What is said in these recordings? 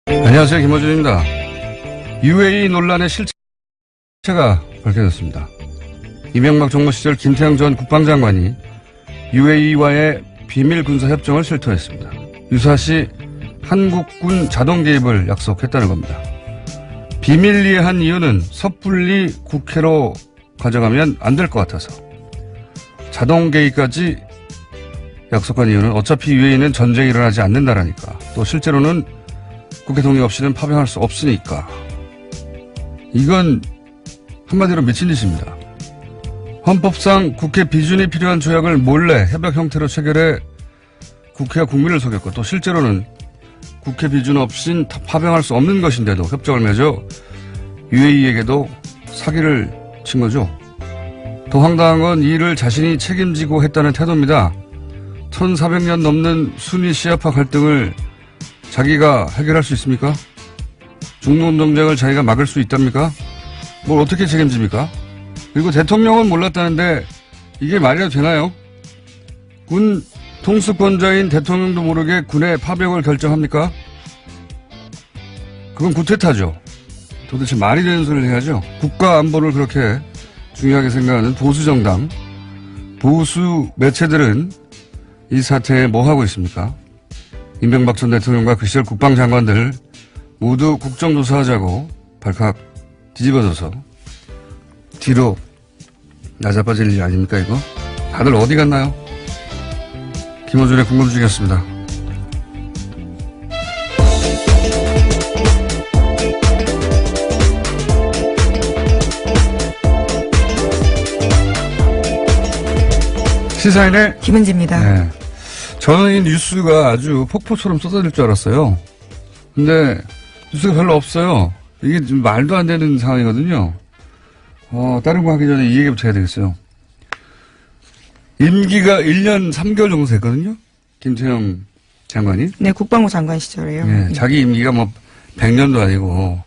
안녕하세요. 김호준입니다. UAE 논란의 실체가 밝혀졌습니다. 이명박 정부 시절 김태형 전 국방장관이 UAE와의 비밀 군사 협정을 실토했습니다. 유사시 한국군 자동 개입을 약속했다는 겁니다. 비밀리에 한 이유는 섣불리 국회로 가져가면 안 될 것 같아서. 자동 개입까지 약속한 이유는 어차피 UAE는 전쟁이 일어나지 않는다라니까. 또 실제로는 국회 동의 없이는 파병할 수 없으니까. 이건 한마디로 미친 짓입니다. 헌법상 국회 비준이 필요한 조약을 몰래 협약 형태로 체결해 국회와 국민을 속였고, 또 실제로는 국회 비준 없인 파병할 수 없는 것인데도 협정을 맺어 UAE에게도 사기를 친 거죠. 더 황당한 건 이 일을 자신이 책임지고 했다는 태도입니다. 1400년 넘는 순위 시아파 갈등을 자기가 해결할 수 있습니까? 중동 정쟁을 자기가 막을 수 있답니까? 뭘 어떻게 책임집니까? 그리고 대통령은 몰랐다는데 이게 말이 되나요? 군 통수권자인 대통령도 모르게 군의 파병을 결정합니까? 그건 구태타죠. 도대체 말이 되는 소리를 해야죠. 국가 안보를 그렇게 중요하게 생각하는 보수 정당, 보수 매체들은 이 사태에 뭐 하고 있습니까? 이명박 전 대통령과 그 시절 국방장관들 모두 국정조사하자고 발칵 뒤집어져서 뒤로 나자빠질 일 아닙니까 이거? 다들 어디 갔나요? 김호준의 궁금증이었습니다. 시사인의 김은지입니다. 네. 저는 이 뉴스가 아주 폭포처럼 쏟아질 줄 알았어요. 근데 뉴스가 별로 없어요. 이게 좀 말도 안 되는 상황이거든요. 다른 거 하기 전에 이 얘기부터 해야 되겠어요. 임기가 1년 3개월 정도 됐거든요. 김태형 장관이. 네, 국방부 장관 시절에요. 네, 자기 임기가 뭐 100년도 아니고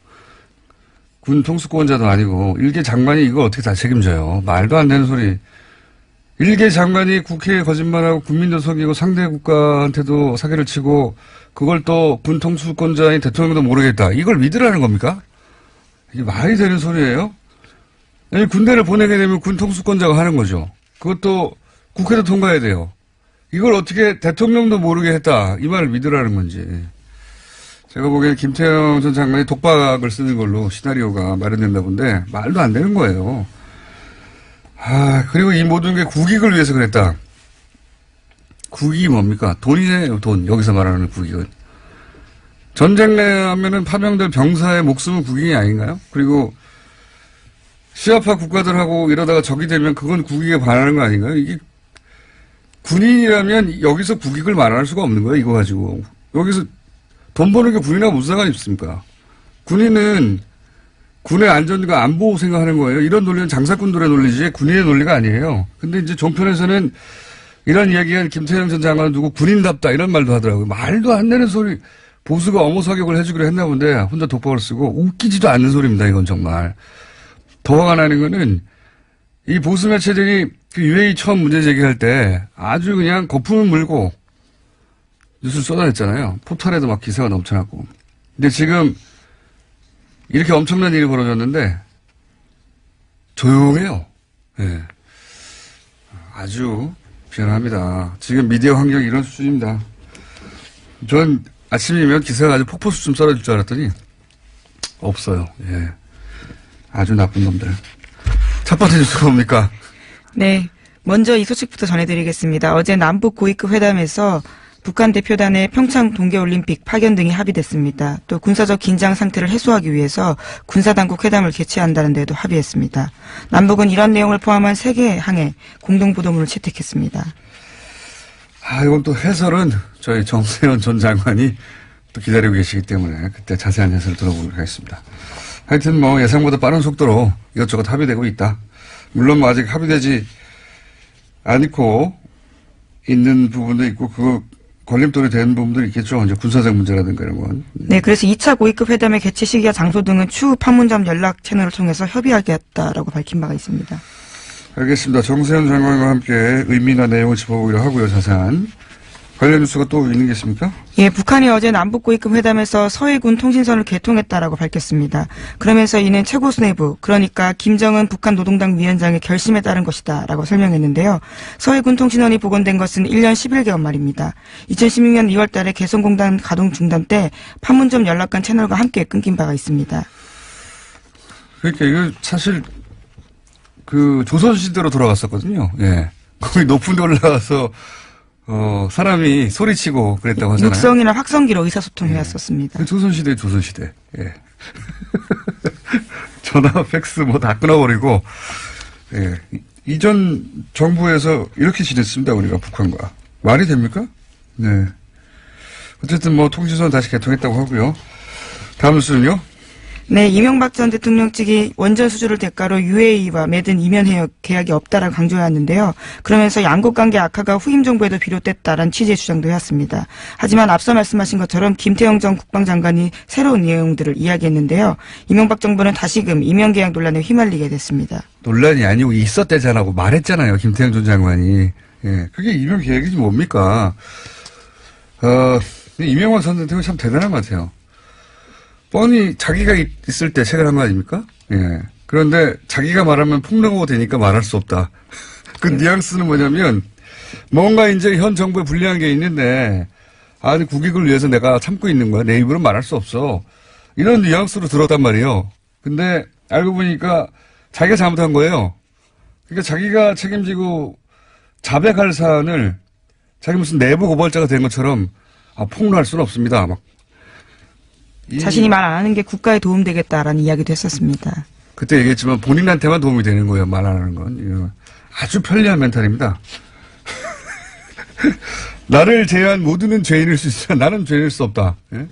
군 통수권자도 아니고 일개 장관이 이걸 어떻게 다 책임져요. 말도 안 되는 소리. 일개 장관이 국회에 거짓말하고 국민도 속이고 상대 국가한테도 사기를 치고 그걸 또 군 통수권자인 대통령도 모르겠다. 이걸 믿으라는 겁니까? 이게 말이 되는 소리예요? 아니, 군대를 보내게 되면 군 통수권자가 하는 거죠. 그것도 국회도 통과해야 돼요. 이걸 어떻게 대통령도 모르게 했다. 이 말을 믿으라는 건지. 제가 보기엔 김태형 전 장관이 독박을 쓰는 걸로 시나리오가 마련된다 본데 말도 안 되는 거예요. 그리고 이 모든 게 국익을 위해서 그랬다. 국익이 뭡니까? 돈이네요, 돈. 여기서 말하는 국익은. 전쟁 내하면은 파병될 병사의 목숨은 국익이 아닌가요? 그리고 시아파 국가들하고 이러다가 적이 되면 그건 국익에 반하는 거 아닌가요? 이게 군인이라면 여기서 국익을 말할 수가 없는 거예요, 이거 가지고. 여기서 돈 버는 게 군인하고 무슨 상관이 있습니까? 군인은 군의 안전과 안보 생각하는 거예요. 이런 논리는 장사꾼들의 논리지 군인의 논리가 아니에요. 근데 이제 종편에서는 이런 이야기한 김태형 전 장관은 누구 군인답다 이런 말도 하더라고요. 말도 안 되는 소리. 보수가 어머 사격을 해주기로 했나 본데 혼자 독박을 쓰고 웃기지도 않는 소리입니다. 이건 정말. 더 화가 나는 거는 이 보수 매체들이 그 UAE 처음 문제 제기할 때 아주 그냥 거품을 물고 뉴스를 쏟아냈잖아요. 포털에도 막 기사가 넘쳐났고. 근데 지금 이렇게 엄청난 일이 벌어졌는데 조용해요. 네. 아주 미안합니다. 지금 미디어 환경이 이런 수준입니다. 전 아침이면 기사가 아주 폭포수좀 쏟아질 줄 알았더니 없어요. 예. 아주 나쁜 놈들. 첫 번째 뉴스가 뭡니까? 네, 먼저 이 소식부터 전해드리겠습니다. 어제 남북 고위급 회담에서 북한 대표단의 평창 동계올림픽 파견 등이 합의됐습니다. 또 군사적 긴장 상태를 해소하기 위해서 군사당국 회담을 개최한다는 데도 합의했습니다. 남북은 이런 내용을 포함한 3개의 항에 공동보도문을 채택했습니다. 이건 또 해설은 저희 정세현 전 장관이 또 기다리고 계시기 때문에 그때 자세한 해설을 들어보도록 하겠습니다. 하여튼 뭐 예상보다 빠른 속도로 이것저것 합의되고 있다. 물론 뭐 아직 합의되지 않고 있는 부분도 있고 그거 걸림돌이 되는 부분도 있겠죠. 이제 군사적 문제라든가 이런 건. 네, 그래서 2차 고위급 회담의 개최 시기와 장소 등은 추후 판문점 연락 채널을 통해서 협의하겠다라고 밝힌 바가 있습니다. 알겠습니다. 정세현 장관과 함께 의미나 내용을 짚어보기로 하고요. 자세한. 관련 뉴스가 또 있는 게 있습니까? 예, 북한이 어제 남북고위급 회담에서 서해군 통신선을 개통했다라고 밝혔습니다. 그러면서 이는 최고 수뇌부, 그러니까 김정은 북한 노동당 위원장의 결심에 따른 것이다라고 설명했는데요. 서해군 통신원이 복원된 것은 1년 11개월 말입니다. 2016년 2월 달에 개성공단 가동 중단 때 판문점 연락관 채널과 함께 끊긴 바가 있습니다. 그러니까 이거 사실 그 조선시대로 돌아갔었거든요. 예. 거기 높은 데 올라가서 사람이 소리치고 그랬다고 하잖아요. 육성이나 확성기로 의사소통을 해왔었습니다. 그 조선시대, 조선시대. 예. 전화, 팩스 뭐 다 끊어버리고, 예. 이전 정부에서 이렇게 지냈습니다, 우리가 북한과. 말이 됩니까? 네. 어쨌든 뭐 통신선 다시 개통했다고 하고요. 다음 뉴스는요? 네, 이명박 전 대통령 측이 원전 수주를 대가로 UAE와 맺은 이면 해역 계약이 없다라고 강조해왔는데요. 그러면서 양국 관계 악화가 후임 정부에도 비롯됐다라는 취지의 주장도 해왔습니다. 하지만 앞서 말씀하신 것처럼 김태형 전 국방장관이 새로운 내용들을 이야기했는데요. 이명박 정부는 다시금 이면 계약 논란에 휘말리게 됐습니다. 논란이 아니고 있었대잖아고 말했잖아요. 김태형 전 장관이. 예. 그게 이면 계획이지 뭡니까? 이명박 전 대통령이 참 대단한 것 같아요. 뻔히 자기가 있을 때 책을 한 거 아닙니까? 예. 그런데 자기가 말하면 폭로가 되니까 말할 수 없다. 그 뉘앙스는 뭐냐면 뭔가 이제 현 정부에 불리한 게 있는데 아니 국익을 위해서 내가 참고 있는 거야. 내 입으로 말할 수 없어. 이런 뉘앙스로 들었단 말이에요. 근데 알고 보니까 자기가 잘못한 거예요. 그러니까 자기가 책임지고 자백할 사안을 자기 무슨 내부 고발자가 된 것처럼 폭로할 수는 없습니다. 막. 자신이 말 안 하는 게 국가에 도움되겠다라는 이야기도 했었습니다. 그때 얘기했지만 본인한테만 도움이 되는 거예요. 말 안 하는 건. 아주 편리한 멘탈입니다. 나를 제외한 모두는 죄인일 수 있으나 나는 죄인일 수 없다. 예?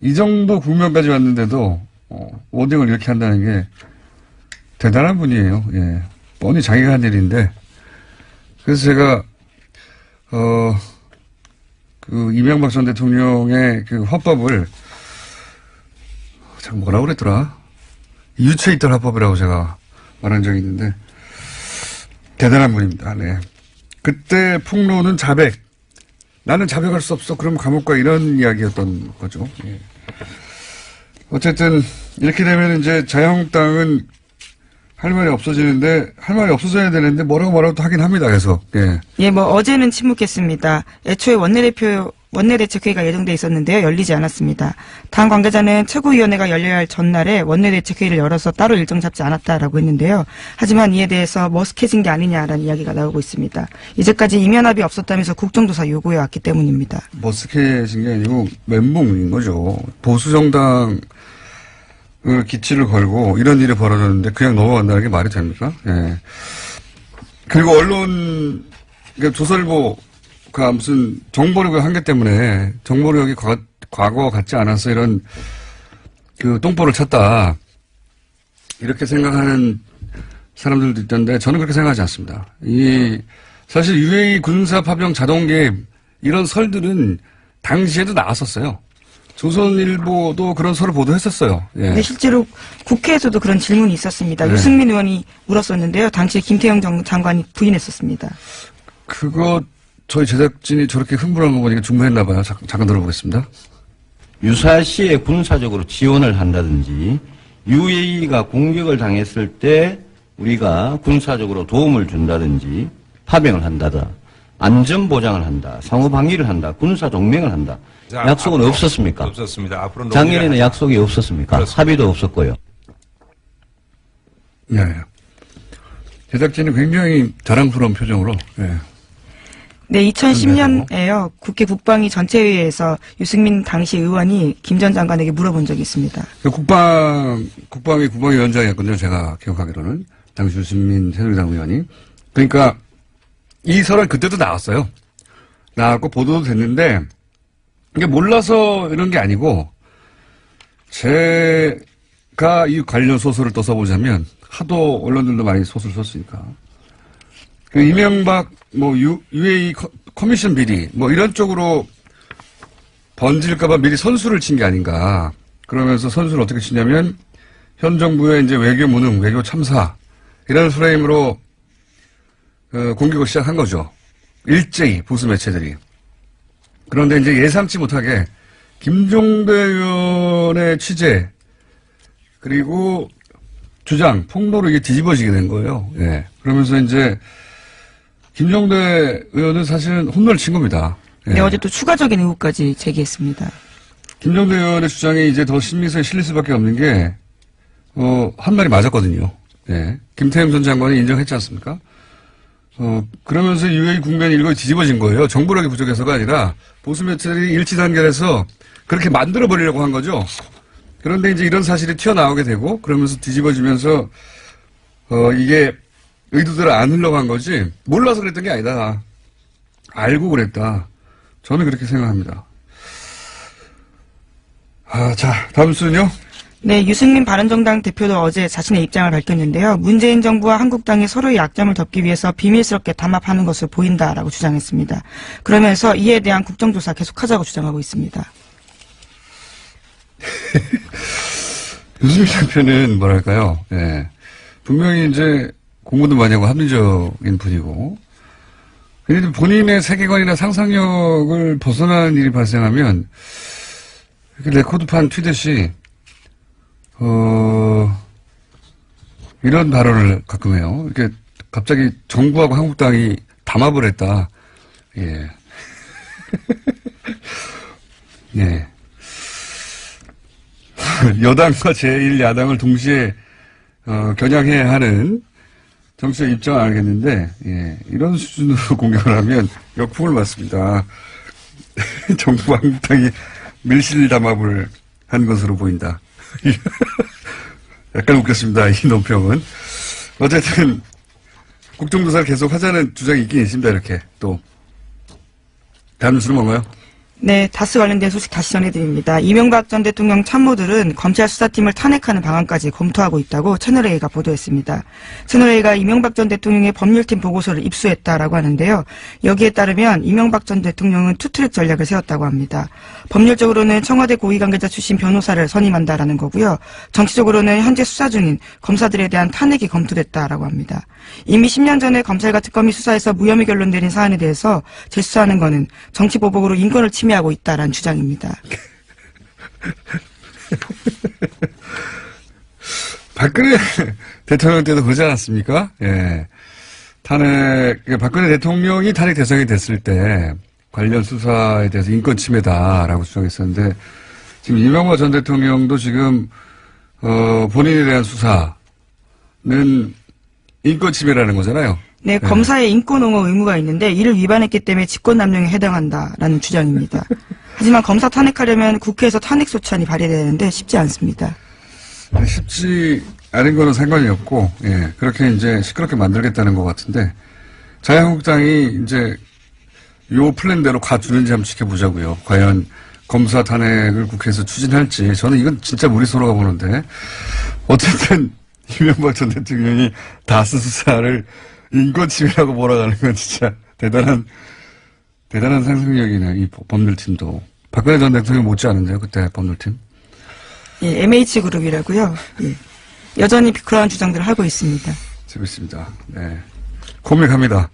이 정도 국면까지 왔는데도 워딩을 이렇게 한다는 게 대단한 분이에요. 예. 뻔히 자기가 한 일인데 그래서 제가 그 이명박 전 대통령의 그 화법을 참 뭐라고 그랬더라? 유체 있던 화법이라고 제가 말한 적이 있는데 대단한 분입니다. 네. 그때 폭로는 자백. 나는 자백할 수 없어. 그럼 감옥 가 이런 이야기였던 거죠. 예. 어쨌든 이렇게 되면 이제 자유한국당은 할 말이 없어지는데 할 말이 없어져야 되는데 뭐라고 또 하긴 합니다. 계속. 예. 예, 뭐 어제는 침묵했습니다. 애초에 원내대책회의가 예정돼 있었는데요. 열리지 않았습니다. 당 관계자는 최고위원회가 열려야 할 전날에 원내대책회의를 열어서 따로 일정 잡지 않았다라고 했는데요. 하지만 이에 대해서 머쓱해진 게 아니냐라는 이야기가 나오고 있습니다. 이제까지 이면합이 없었다면서 국정조사 요구해 왔기 때문입니다. 머쓱해진 게 아니고 멘붕인 거죠. 보수정당 기치를 걸고 이런 일이 벌어졌는데 그냥 넘어간다는 게 말이 됩니까? 예. 그리고 언론, 그러니까 조선일보가 무슨 정보력의 한계 때문에 정보력이 과거와 같지 않아서 이런 그 똥보를 쳤다. 이렇게 생각하는 사람들도 있던데 저는 그렇게 생각하지 않습니다. 사실 UAE 군사 파병 자동 개입 이런 설들은 당시에도 나왔었어요. 조선일보도 그런 설을 보도했었어요. 예. 네, 실제로 국회에서도 그런 질문이 있었습니다. 네. 유승민 의원이 물었었는데요. 당시 김태형 장관이 부인했었습니다. 그거 저희 제작진이 저렇게 흥분한 거 보니까 중매했나 봐요. 잠깐 들어보겠습니다. 유사시에 군사적으로 지원을 한다든지 UAE가 공격을 당했을 때 우리가 군사적으로 도움을 준다든지 파병을 한다다. 안전 보장을 한다. 상호 방위를 한다. 군사 동맹을 한다. 약속은 없었습니까? 없었습니다. 앞으로 작년에는 약속이 없었습니까? 그렇습니다. 합의도 없었고요. 예. 제작진이 굉장히 자랑스러운 표정으로. 예. 네, 2010년에요. 국회 국방위 전체회의에서 유승민 당시 의원이 김 전 장관에게 물어본 적이 있습니다. 국방위 국방위원장이었거든요. 제가 기억하기로는. 당시 유승민 새누리당 의원이. 그러니까 이 설은 그때도 나왔어요. 나왔고 보도도 됐는데 이게 몰라서 이런 게 아니고 제가 이 관련 소설을 또 써보자면 하도 언론들도 많이 소설 썼으니까 그 이명박 UAE 커미션 비리 이런 쪽으로 번질까봐 미리 선수를 친 게 아닌가. 그러면서 선수를 어떻게 치냐면 현 정부의 이제 외교 무능, 외교 참사 이런 프레임으로 공격을 시작한 거죠. 일제히 보수 매체들이. 그런데 이제 예상치 못하게 김종대 의원의 취재 그리고 주장, 폭로로 이게 뒤집어지게 된 거예요. 예. 그러면서 이제 김종대 의원은 사실은 홈런을 친 겁니다. 예. 네, 어제 또 추가적인 의혹까지 제기했습니다. 김종대 의원의 주장이 이제 더 신빙성에 실릴 수밖에 없는 게, 한 말이 맞았거든요. 예. 김태형 전 장관이 인정했지 않습니까? 그러면서 UAE 국면이 일거에 뒤집어진 거예요. 정보력이 부족해서가 아니라 보수 매체들이 일치단결해서 그렇게 만들어버리려고 한 거죠. 그런데 이제 이런 사실이 튀어나오게 되고 그러면서 뒤집어지면서 이게 의도대로 안 흘러간 거지 몰라서 그랬던 게 아니다. 알고 그랬다. 저는 그렇게 생각합니다. 자, 다음 순요. 네, 유승민 바른정당 대표도 어제 자신의 입장을 밝혔는데요. 문재인 정부와 한국당이 서로의 약점을 덮기 위해서 비밀스럽게 담합하는 것으로 보인다라고 주장했습니다. 그러면서 이에 대한 국정조사 계속하자고 주장하고 있습니다. 유승민 대표는 뭐랄까요. 예. 분명히 이제 공부도 많이 하고 합리적인 분이고 그런데 본인의 세계관이나 상상력을 벗어나는 일이 발생하면 이렇게 레코드판 튀듯이 이런 발언을 가끔 해요. 이렇게 갑자기 정부하고 한국당이 담합을 했다. 예. 예. 여당과 제1야당을 동시에 겨냥해야 하는 정치적 입장은 알겠는데 예, 이런 수준으로 공격을 하면 역풍을 맞습니다. 정부와 한국당이 밀실담합을 한 것으로 보인다. 약간 웃겼습니다. 이 논평은. 어쨌든 국정조사를 계속 하자는 주장이 있긴 있습니다. 이렇게 또 다음 뉴스는 뭔가요? 네, 다스 관련된 소식 다시 전해드립니다. 이명박 전 대통령 참모들은 검찰 수사팀을 탄핵하는 방안까지 검토하고 있다고 채널A가 보도했습니다. 채널A가 이명박 전 대통령의 법률팀 보고서를 입수했다라고 하는데요. 여기에 따르면 이명박 전 대통령은 투트랙 전략을 세웠다고 합니다. 법률적으로는 청와대 고위관계자 출신 변호사를 선임한다라는 거고요. 정치적으로는 현재 수사 중인 검사들에 대한 탄핵이 검토됐다라고 합니다. 이미 10년 전에 검찰과 특검이 수사해서 무혐의 결론 내린 사안에 대해서 재수사하는 것은 정치보복으로 인권을 침해하고 있다라는 주장입니다. 박근혜 대통령 때도 그러지 않았습니까? 예. 박근혜 대통령이 탄핵 대상이 됐을 때 관련 수사에 대해서 인권 침해다라고 주장했었는데 지금 이명박 전 대통령도 지금, 본인에 대한 수사는 인권 침해라는 거잖아요. 네, 검사의 인권 옹호 의무가 있는데 이를 위반했기 때문에 직권남용에 해당한다라는 주장입니다. 하지만 검사 탄핵하려면 국회에서 탄핵 소추안이 발의되는데 쉽지 않습니다. 쉽지 않은 거는 상관이 없고, 예, 그렇게 이제 시끄럽게 만들겠다는 것 같은데, 자유한국당이 이제 요 플랜대로 가주는지 한번 지켜보자고요. 과연 검사 탄핵을 국회에서 추진할지, 저는 이건 진짜 무리수라고 보는데, 어쨌든, 이명박 전 대통령이 다스 수사를 인권침해라고 몰아가는 건 진짜 대단한 상상력이네, 이 법률팀도. 박근혜 전 대통령 못지 않은데요, 그때 법률팀? 예, MH그룹이라고요. 예. 여전히 그러한 주장들을 하고 있습니다. 재밌습니다. 네. 코믹합니다.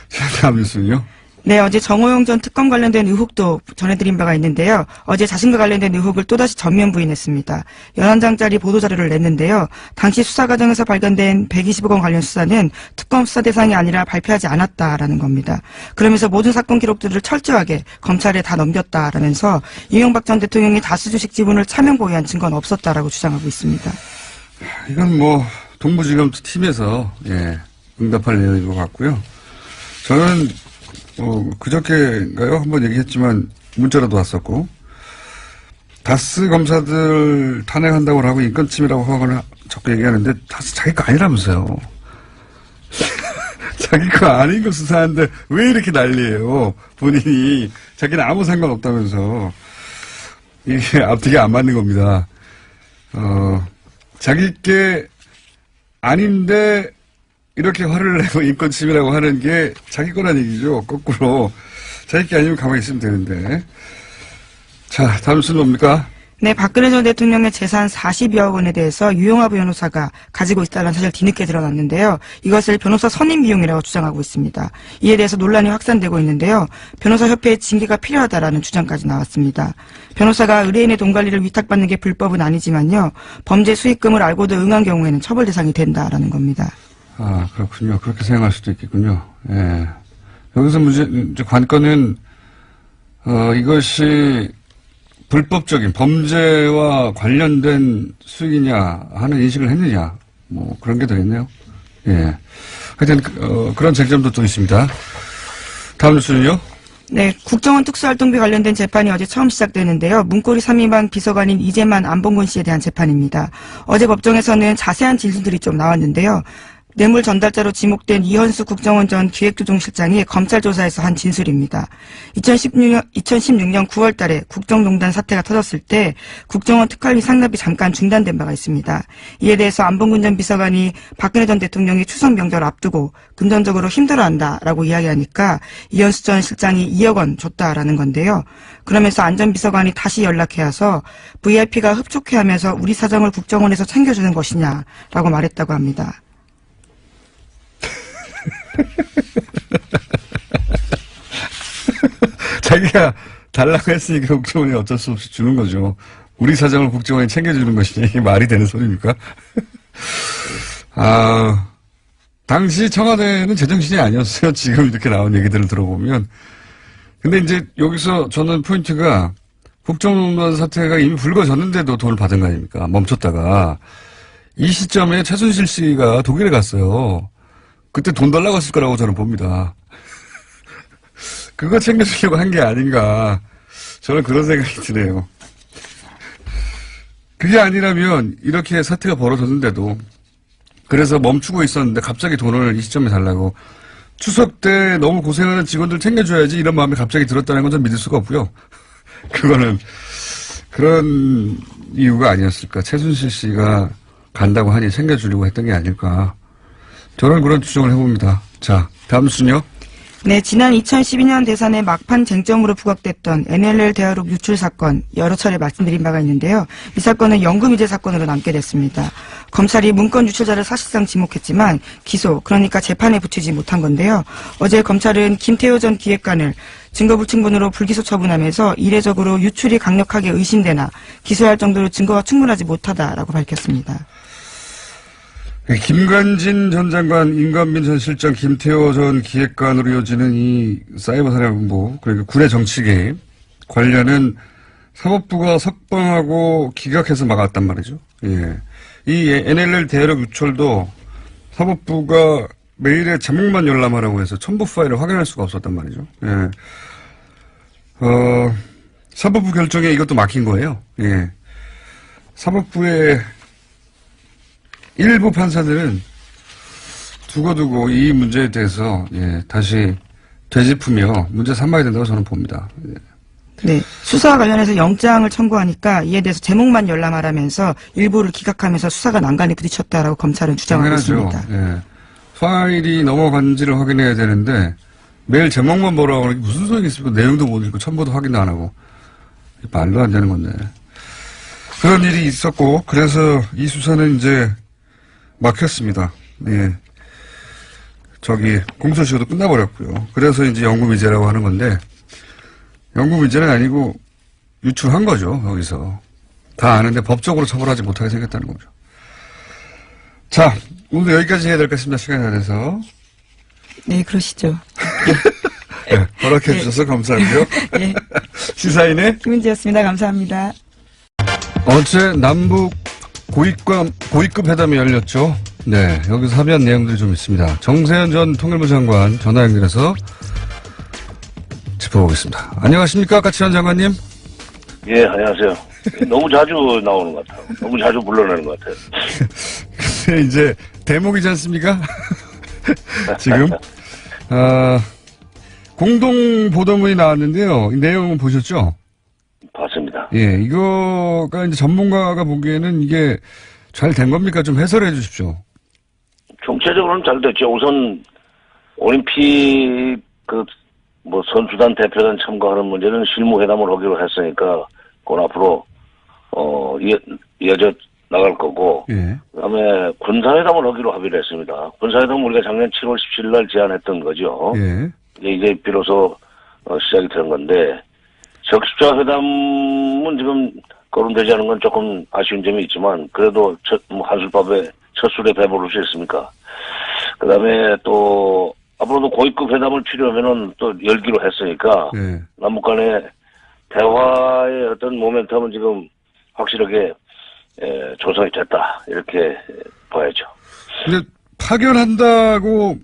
자, 다음 뉴스는요? 네, 어제 정호영 전 특검 관련된 의혹도 전해드린 바가 있는데요. 어제 자신과 관련된 의혹을 또다시 전면 부인했습니다. 11장짜리 보도자료를 냈는데요. 당시 수사 과정에서 발견된 120억 원 관련 수사는 특검 수사 대상이 아니라 발표하지 않았다라는 겁니다. 그러면서 모든 사건 기록들을 철저하게 검찰에 다 넘겼다라면서 이명박 전 대통령이 다스 주식 지분을 차명 보유한 증거는 없었다라고 주장하고 있습니다. 이건 뭐 동부지검 팀에서 예, 응답할 내용인 것 같고요. 저는 그저께인가요? 한번 얘기했지만 문자로도 왔었고 다스 검사들 탄핵한다고 하고 인권침해라고 하거나 자꾸 얘기하는데 다스 자기 거 아니라면서요. 자기 거 아닌 거 수사하는데 왜 이렇게 난리예요? 본인이 자기는 아무 상관없다면서 이게 앞뒤가 안 맞는 겁니다. 자기 게 아닌데 이렇게 화를 내고 인권 침해라고 하는 게 자기 거란 얘기죠. 거꾸로 자기 게 아니면 가만히 있으면 되는데. 자, 다음 순 뭡니까? 네, 박근혜 전 대통령의 재산 40여억 원에 대해서 유영하 변호사가 가지고 있다는 사실 뒤늦게 드러났는데요. 이것을 변호사 선임 비용이라고 주장하고 있습니다. 이에 대해서 논란이 확산되고 있는데요. 변호사협회의 징계가 필요하다라는 주장까지 나왔습니다. 변호사가 의뢰인의 돈 관리를 위탁받는 게 불법은 아니지만요. 범죄 수익금을 알고도 응한 경우에는 처벌 대상이 된다라는 겁니다. 아, 그렇군요. 그렇게 생각할 수도 있겠군요. 예. 여기서 이제 관건은, 이것이 불법적인 범죄와 관련된 수익이냐 하는 인식을 했느냐. 뭐, 그런 게 되겠네요. 예. 하여튼, 그런 쟁점도 또 있습니다. 다음 뉴스는요? 네, 국정원 특수활동비 관련된 재판이 어제 처음 시작되는데요. 문고리 3인방 비서관인 이재만 안봉근 씨에 대한 재판입니다. 어제 법정에서는 자세한 진술들이 좀 나왔는데요. 뇌물 전달자로 지목된 이현수 국정원 전 기획조정실장이 검찰 조사에서 한 진술입니다. 2016년 9월 달에 국정농단 사태가 터졌을 때 국정원 특활비 상납이 잠깐 중단된 바가 있습니다. 이에 대해서 안봉근 전 비서관이 박근혜 전 대통령이 추석 명절 앞두고 금전적으로 힘들어한다라고 이야기하니까 이현수 전 실장이 2억 원 줬다라는 건데요. 그러면서 안 전 비서관이 다시 연락해와서 VIP가 흡족해하면서 우리 사정을 국정원에서 챙겨주는 것이냐라고 말했다고 합니다. 자기가 달라고 했으니까 국정원이 어쩔 수 없이 주는 거죠. 우리 사정을 국정원이 챙겨주는 것이냐. 이게 말이 되는 소리입니까? 아, 당시 청와대는 제정신이 아니었어요. 지금 이렇게 나온 얘기들을 들어보면. 근데 이제 여기서 저는 포인트가 국정농단 사태가 이미 불거졌는데도 돈을 받은 거 아닙니까? 멈췄다가. 이 시점에 최순실 씨가 독일에 갔어요. 그때 돈 달라고 했을 거라고 저는 봅니다. 그거 챙겨주려고 한 게 아닌가. 저는 그런 생각이 드네요. 그게 아니라면 이렇게 사태가 벌어졌는데도 그래서 멈추고 있었는데 갑자기 돈을 이 시점에 달라고 추석 때 너무 고생하는 직원들 챙겨줘야지 이런 마음이 갑자기 들었다는 건 전 믿을 수가 없고요. 그거는 그런 이유가 아니었을까. 최순실 씨가 간다고 하니 챙겨주려고 했던 게 아닐까. 저는 그런 추정을 해봅니다. 자, 다음 순요. 네, 지난 2012년 대선의 막판 쟁점으로 부각됐던 NLL 대화록 유출 사건 여러 차례 말씀드린 바가 있는데요. 이 사건은 연금이제 사건으로 남게 됐습니다. 검찰이 문건 유출자를 사실상 지목했지만 기소, 그러니까 재판에 붙이지 못한 건데요. 어제 검찰은 김태효 전 기획관을 증거불충분으로 불기소 처분하면서 이례적으로 유출이 강력하게 의심되나 기소할 정도로 증거가 충분하지 못하다라고 밝혔습니다. 김관진 전 장관, 임관빈 전 실장, 김태호 전 기획관으로 이어지는 이 사이버 살해본부, 그리고 군의 정치 개입 관련은 사법부가 석방하고 기각해서 막았단 말이죠. 예. 이 NLL 대화록 유출도 사법부가 메일에 제목만 열람하라고 해서 첨부 파일을 확인할 수가 없었단 말이죠. 예. 사법부 결정에 이것도 막힌 거예요. 예. 사법부의 일부 판사들은 두고두고 이 문제에 대해서 다시 되짚으며 문제 삼아야 된다고 저는 봅니다. 네, 수사와 관련해서 영장을 청구하니까 이에 대해서 제목만 열람하라면서 일부를 기각하면서 수사가 난간에 부딪혔다라고 검찰은 주장하고 있습니다. 예. 파일이 넘어간지를 확인해야 되는데 매일 제목만 보라고 하는 게 무슨 소용이 있습니까? 내용도 못 읽고 첨부도 확인도 안 하고 말도 안 되는 건데 그런 일이 있었고 그래서 이 수사는 이제 막혔습니다. 예. 공소시효도 끝나버렸고요. 그래서 이제 연금이제라고 하는 건데, 연금이제는 아니고 유출한 거죠, 여기서. 다 아는데 법적으로 처벌하지 못하게 생겼다는 거죠. 자, 오늘 여기까지 해야 될 것 같습니다. 시간이 다 돼서. 네, 그러시죠. 네, 허락해 주셔서 감사하고요. 네. 시사인의 김은지였습니다. 감사합니다. 어제 남북 고위급 회담이 열렸죠. 네, 여기서 합의한 내용들이 좀 있습니다. 정세현 전 통일부 장관 전화 연결해서 짚어보겠습니다. 안녕하십니까, 까칠한 장관님? 예, 안녕하세요. 너무 자주 나오는 것 같아요. 너무 자주 불러내는 것 같아요. 근데 이제 대목이지 않습니까? 지금 공동 보도문이 나왔는데요. 이 내용은 보셨죠? 봤습니다. 예, 이거가 이제 전문가가 보기에는 이게 잘 된 겁니까? 좀 해설해 주십시오. 총체적으로는 잘 됐죠. 우선 올림픽 선수단 대표단 참가하는 문제는 실무 회담을 하기로 했으니까 그건 앞으로 이어져 나갈 거고, 예. 그다음에 군사회담을 하기로 합의를 했습니다. 군사회담은 우리가 작년 7월 17일 날 제안했던 거죠. 예. 이제 비로소 시작이 되는 건데, 적십자 회담은 지금 거론되지 않은 건 조금 아쉬운 점이 있지만, 그래도 한술밥에 첫 술에 배부를 수 있습니까? 그 다음에 또, 앞으로도 고위급 회담을 필요하면은 또 열기로 했으니까, 예. 남북 간의 대화의 어떤 모멘텀은 지금 확실하게 조성이 됐다. 이렇게 봐야죠. 근데 파견한다고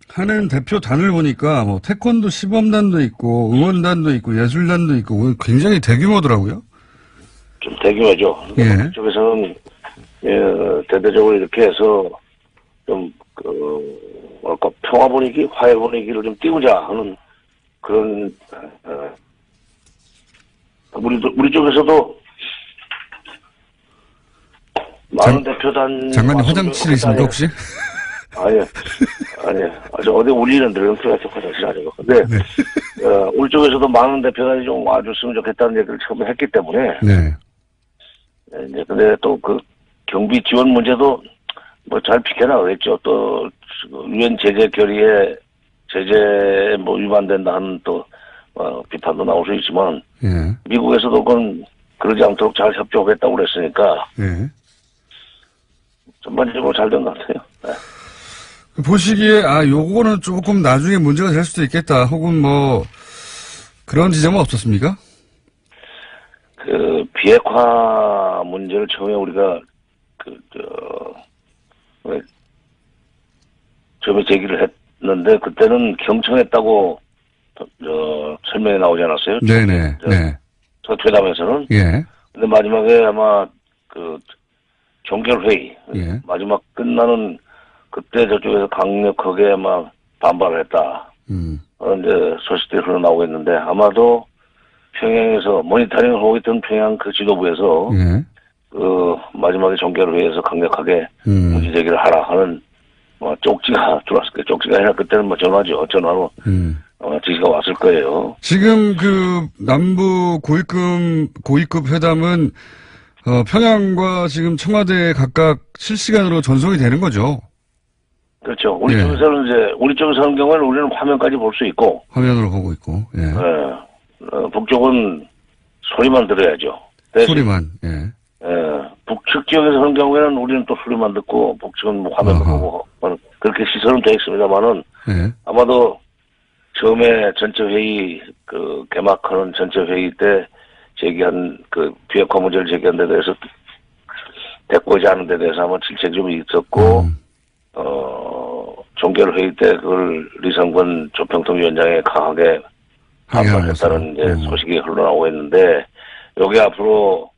하는 대표단을 보니까 뭐 태권도 시범단도 있고 응원단도 있고 예술단도 있고 굉장히 대규모더라고요. 좀 대규모죠. 예. 쪽에서는 대대적으로 이렇게 해서 좀 뭐랄까 평화 분위기, 화해 분위기를 좀 띄우자 하는 그런 우리 쪽에서도 많은 대표단 장관님 화장실에 있습니까 혹시? 아니 아주 어디 울리는 데는 들어가서 화장실 아니고. 근데 우리 쪽에서도 많은 대표단이 좀 와줬으면 좋겠다는 얘기를 처음에 했기 때문에. 네. 이제 근데 또 그 경비 지원 문제도 뭐 잘 비켜나가겠죠. 또 유엔 제재 결의에 제재 뭐 위반된다는 또 비판도 나올 수 있지만 예. 미국에서도 그건 그러지 않도록 잘 협조하겠다고 그랬으니까 예. 전반적으로 잘 된 것 같아요. 네. 보시기에 요거는 조금 나중에 문제가 될 수도 있겠다. 혹은 뭐 그런 지점은 없었습니까? 그 비핵화 문제를 처음에 우리가 처음에 제기를 했는데 그때는 경청했다고 설명이 나오지 않았어요? 네네. 네. 첫 회담에서는. 예. 근데 마지막에 아마 종결회의 예. 마지막 끝나는 그때 저쪽에서 강력하게 아마 반발을 했다. 그런 이제 소식들이 흘러나오고 있는데 아마도 평양에서 모니터링을 하고 있던 평양 그 지도부에서 예. 마지막에 종결회의에서 강력하게 문제 제기를 하라 하는 쪽지가 들어왔을 거예요. 쪽지가 아니라 그때는 뭐 전화죠. 전화로 지시가 왔을 거예요. 지금 그 남부 고위급 회담은 평양과 지금 청와대에 각각 실시간으로 전송이 되는 거죠. 그렇죠. 우리 예. 쪽에서는 우리 쪽에서 하는 경우에는 우리는 화면까지 볼 수 있고, 화면으로 보고 있고. 예. 북쪽은 소리만 들어야죠. 대신, 소리만. 예. 북측 지역에서 하는 경우에는 우리는 또 소리만 듣고, 북측은 뭐 화면도 보고, 그렇게 시설은 되어 있습니다만은, 예. 아마도 처음에 전체 회의, 개막하는 전체 회의 때 제기한 비핵화 문제를 제기한 데 대해서, 대꾸하지 않은 데 대해서 아마 질책이 좀 있었고, 종결회의 때 그걸 리성건 조평통 위원장에 강하게 반발했다는 이제 소식이 흘러나오고 있는데, 여기 앞으로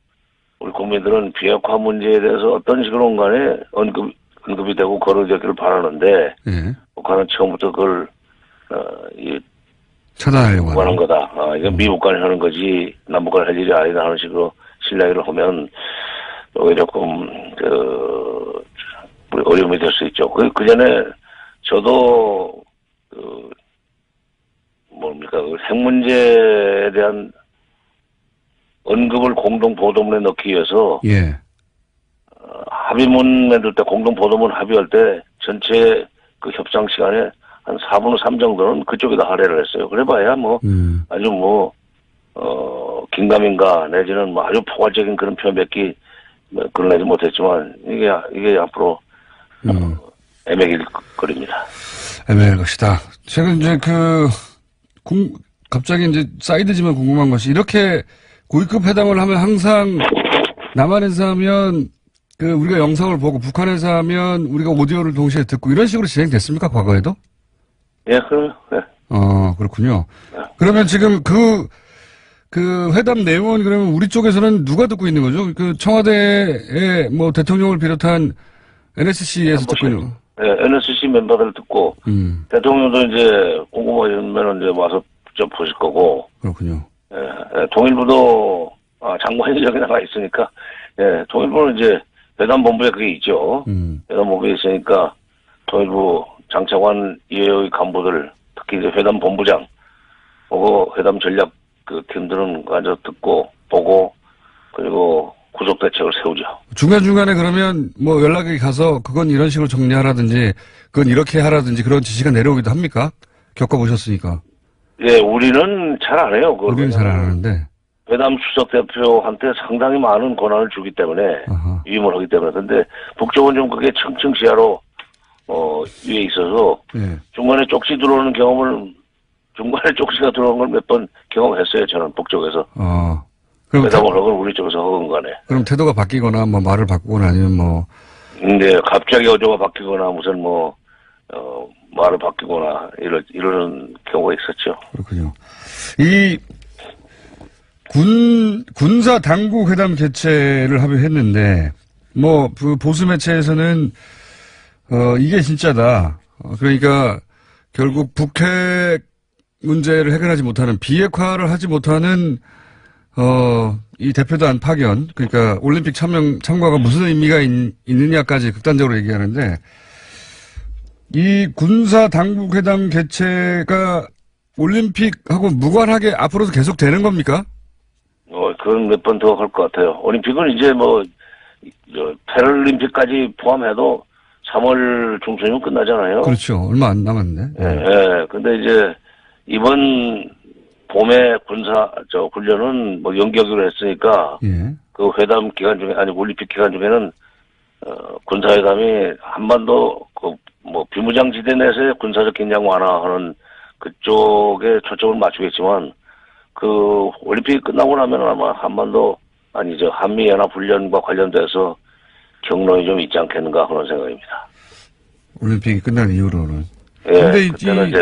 우리 국민들은 비핵화 문제에 대해서 어떤 식으로 간에 언급이 되고 거론되기를 바라는데, 예. 북한은 처음부터 그걸, 차단하려고 하는 거다. 이건 미국 간에 하는 거지, 남북 간에 할 일이 아니다 하는 식으로 신뢰를 하면, 여기 조금, 어려움이 될 수 있죠. 그 전에 저도, 핵 문제에 대한 언급을 공동 보도문에 넣기 위해서, 예. 합의문 만들 때, 공동 보도문 합의할 때, 전체 그 협상 시간에 한 4분의 3 정도는 그쪽에다 할애를 했어요. 그래봐야 아주 긴가민가 내지는 아주 포괄적인 그런 표현밖에 그러내지 못했지만, 이게 앞으로, 애매길 거립니다. 애매할 것이다. 최근 이제 갑자기 이제 사이드지만 궁금한 것이 이렇게 고위급 회담을 하면 항상 남한에서 하면 우리가 영상을 보고 북한에서 하면 우리가 오디오를 동시에 듣고 이런 식으로 진행됐습니까? 과거에도? 예, 그럼요. 네. 그렇군요. 그러면 지금 그 회담 내용은 그러면 우리 쪽에서는 누가 듣고 있는 거죠? 청와대의 뭐 대통령을 비롯한 NSC에서 듣고 있는 거? 네, NSC 멤버들 듣고, 대통령도 이제 궁금하면 이제 와서 좀 보실 거고. 그렇군요. 통일부도, 장관이 여기 나가 있으니까, 통일부는 이제 회담본부에 그게 있죠. 회담본부에 있으니까, 통일부 장차관 이외의 간부들, 특히 이제 회담본부장, 회담 전략 팀들은 가서 듣고, 보고, 그리고 대책을 세우죠. 중간중간에 그러면 뭐 연락이 가서 그건 이런 식으로 정리하라든지 그건 이렇게 하라든지 그런 지시가 내려오기도 합니까? 겪어보셨으니까. 예, 우리는 잘 안 해요. 그걸. 우리는 잘 안 하는데. 회담 수석 대표한테 상당히 많은 권한을 주기 때문에 아하. 위임을 하기 때문에 근데 북쪽은 좀 그게 층층시야로 위에 있어서 예. 중간에 쪽지 들어오는 경험을 중간에 쪽지가 들어오는 걸 몇 번 경험했어요. 저는 북쪽에서 그럼, 회담을 하건 우리 쪽에서 하건 간에. 그럼 태도가 바뀌거나 뭐 말을 바꾸거나 아니면 뭐 근데 갑자기 어조가 바뀌거나 무슨 말을 바뀌거나 이러는 경우가 있었죠. 그렇군요. 이 군사 당국 회담 개최를 합의했는데 뭐 그 보수 매체에서는 이게 진짜다. 그러니까 결국 북핵 문제를 해결하지 못하는 비핵화를 하지 못하는 이 대표단 파견 그러니까 올림픽 참가가 무슨 의미가 있느냐까지 극단적으로 얘기하는데 이 군사 당국 회담 개최가 올림픽하고 무관하게 앞으로도 계속 되는 겁니까? 그건 몇 번 더 할 것 같아요. 올림픽은 이제 패럴림픽까지 포함해도 3월 중순이면 끝나잖아요. 그렇죠. 얼마 안 남았네. 예. 근데 이제 이번 봄에 훈련은 연기하기로 했으니까 예. 그 회담 기간 중에 아니 올림픽 기간 중에는 군사회담이 한반도 비무장지대 내에서의 군사적 긴장 완화하는 그쪽에 초점을 맞추겠지만 그 올림픽이 끝나고 나면 아마 한미연합훈련과 관련돼서 경로이 좀 있지 않겠는가 그런 생각입니다. 올림픽이 끝난 이후로는. 예. 근데 그때는 이제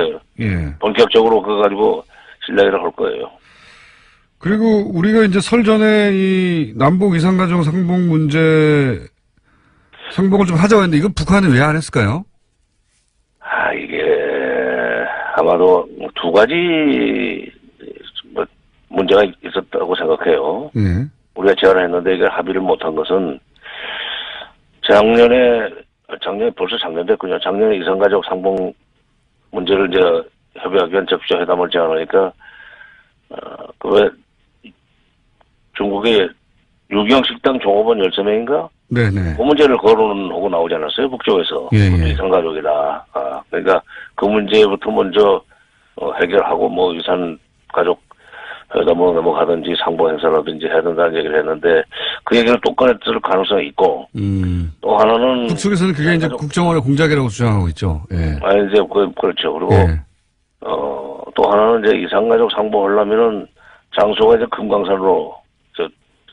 본격적으로 그거 가지고 실내기를 할 거예요. 그리고 우리가 이제 설 전에 이 남북 이산가족 상봉을 좀 하자고 했는데 이건 북한은 왜 안 했을까요? 이게 아마도 두 가지 문제가 있었다고 생각해요. 예. 우리가 제안을 했는데 이게 합의를 못한 것은 작년에 벌써 작년 됐군요. 작년에 이산가족 상봉 문제를 이제 협의하기 위한 적시자 회담을 제안하니까 왜 중국의 유경 식당 종업원 13명인가? 네네. 그 문제를 거론하고 나오지 않았어요? 북쪽에서. 예. 이산가족이다. 그러니까 그 문제부터 먼저 해결하고 이산가족 회담으로 넘어가든지 상봉 행사라든지 해야 된다는 얘기를 했는데 그 얘기를 또 꺼냈을 가능성이 있고 또 하나는 북쪽에서는 그게 이제 국정원의 공작이라고 주장하고 있죠. 예. 이제 그렇죠. 그리고 예. 또 하나는 이제 이산가족 상봉하려면은 장소가 이제 금강산으로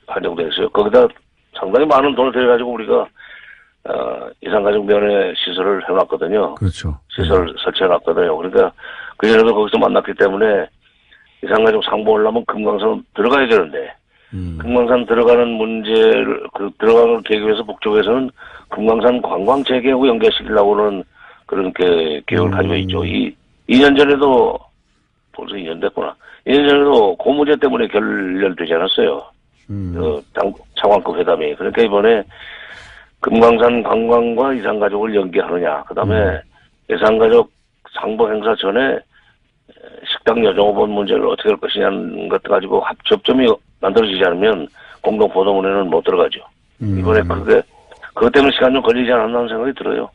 한정돼 있어요. 거기다 상당히 많은 돈을 들여가지고 우리가 이산가족 면회 시설을 해놨거든요. 그렇죠. 시설을 설치해놨거든요. 그러니까 그전에도 거기서 만났기 때문에 이산가족 상봉하려면 금강산 들어가야 되는데 금강산 들어가는 문제를 들어가는 계획을 해서 북쪽에서는 금강산 관광 재개하고 연계시키려고는 그런 계획을 가지고 있죠. 2년 전에도 벌써 2년 됐구나. 2년 전에도 그 문제 때문에 결렬되지 않았어요. 차관급 회담이. 그러니까 이번에 금강산 관광과 이산가족을 연계하느냐. 그 다음에 이산가족 상봉 행사 전에 식당 여종업원 문제를 어떻게 할 것이냐는 것 가지고 접점이 만들어지지 않으면 공동보도문에는 못 들어가죠. 이번에 그것 때문에 시간 좀 걸리지 않았나 하는 생각이 들어요.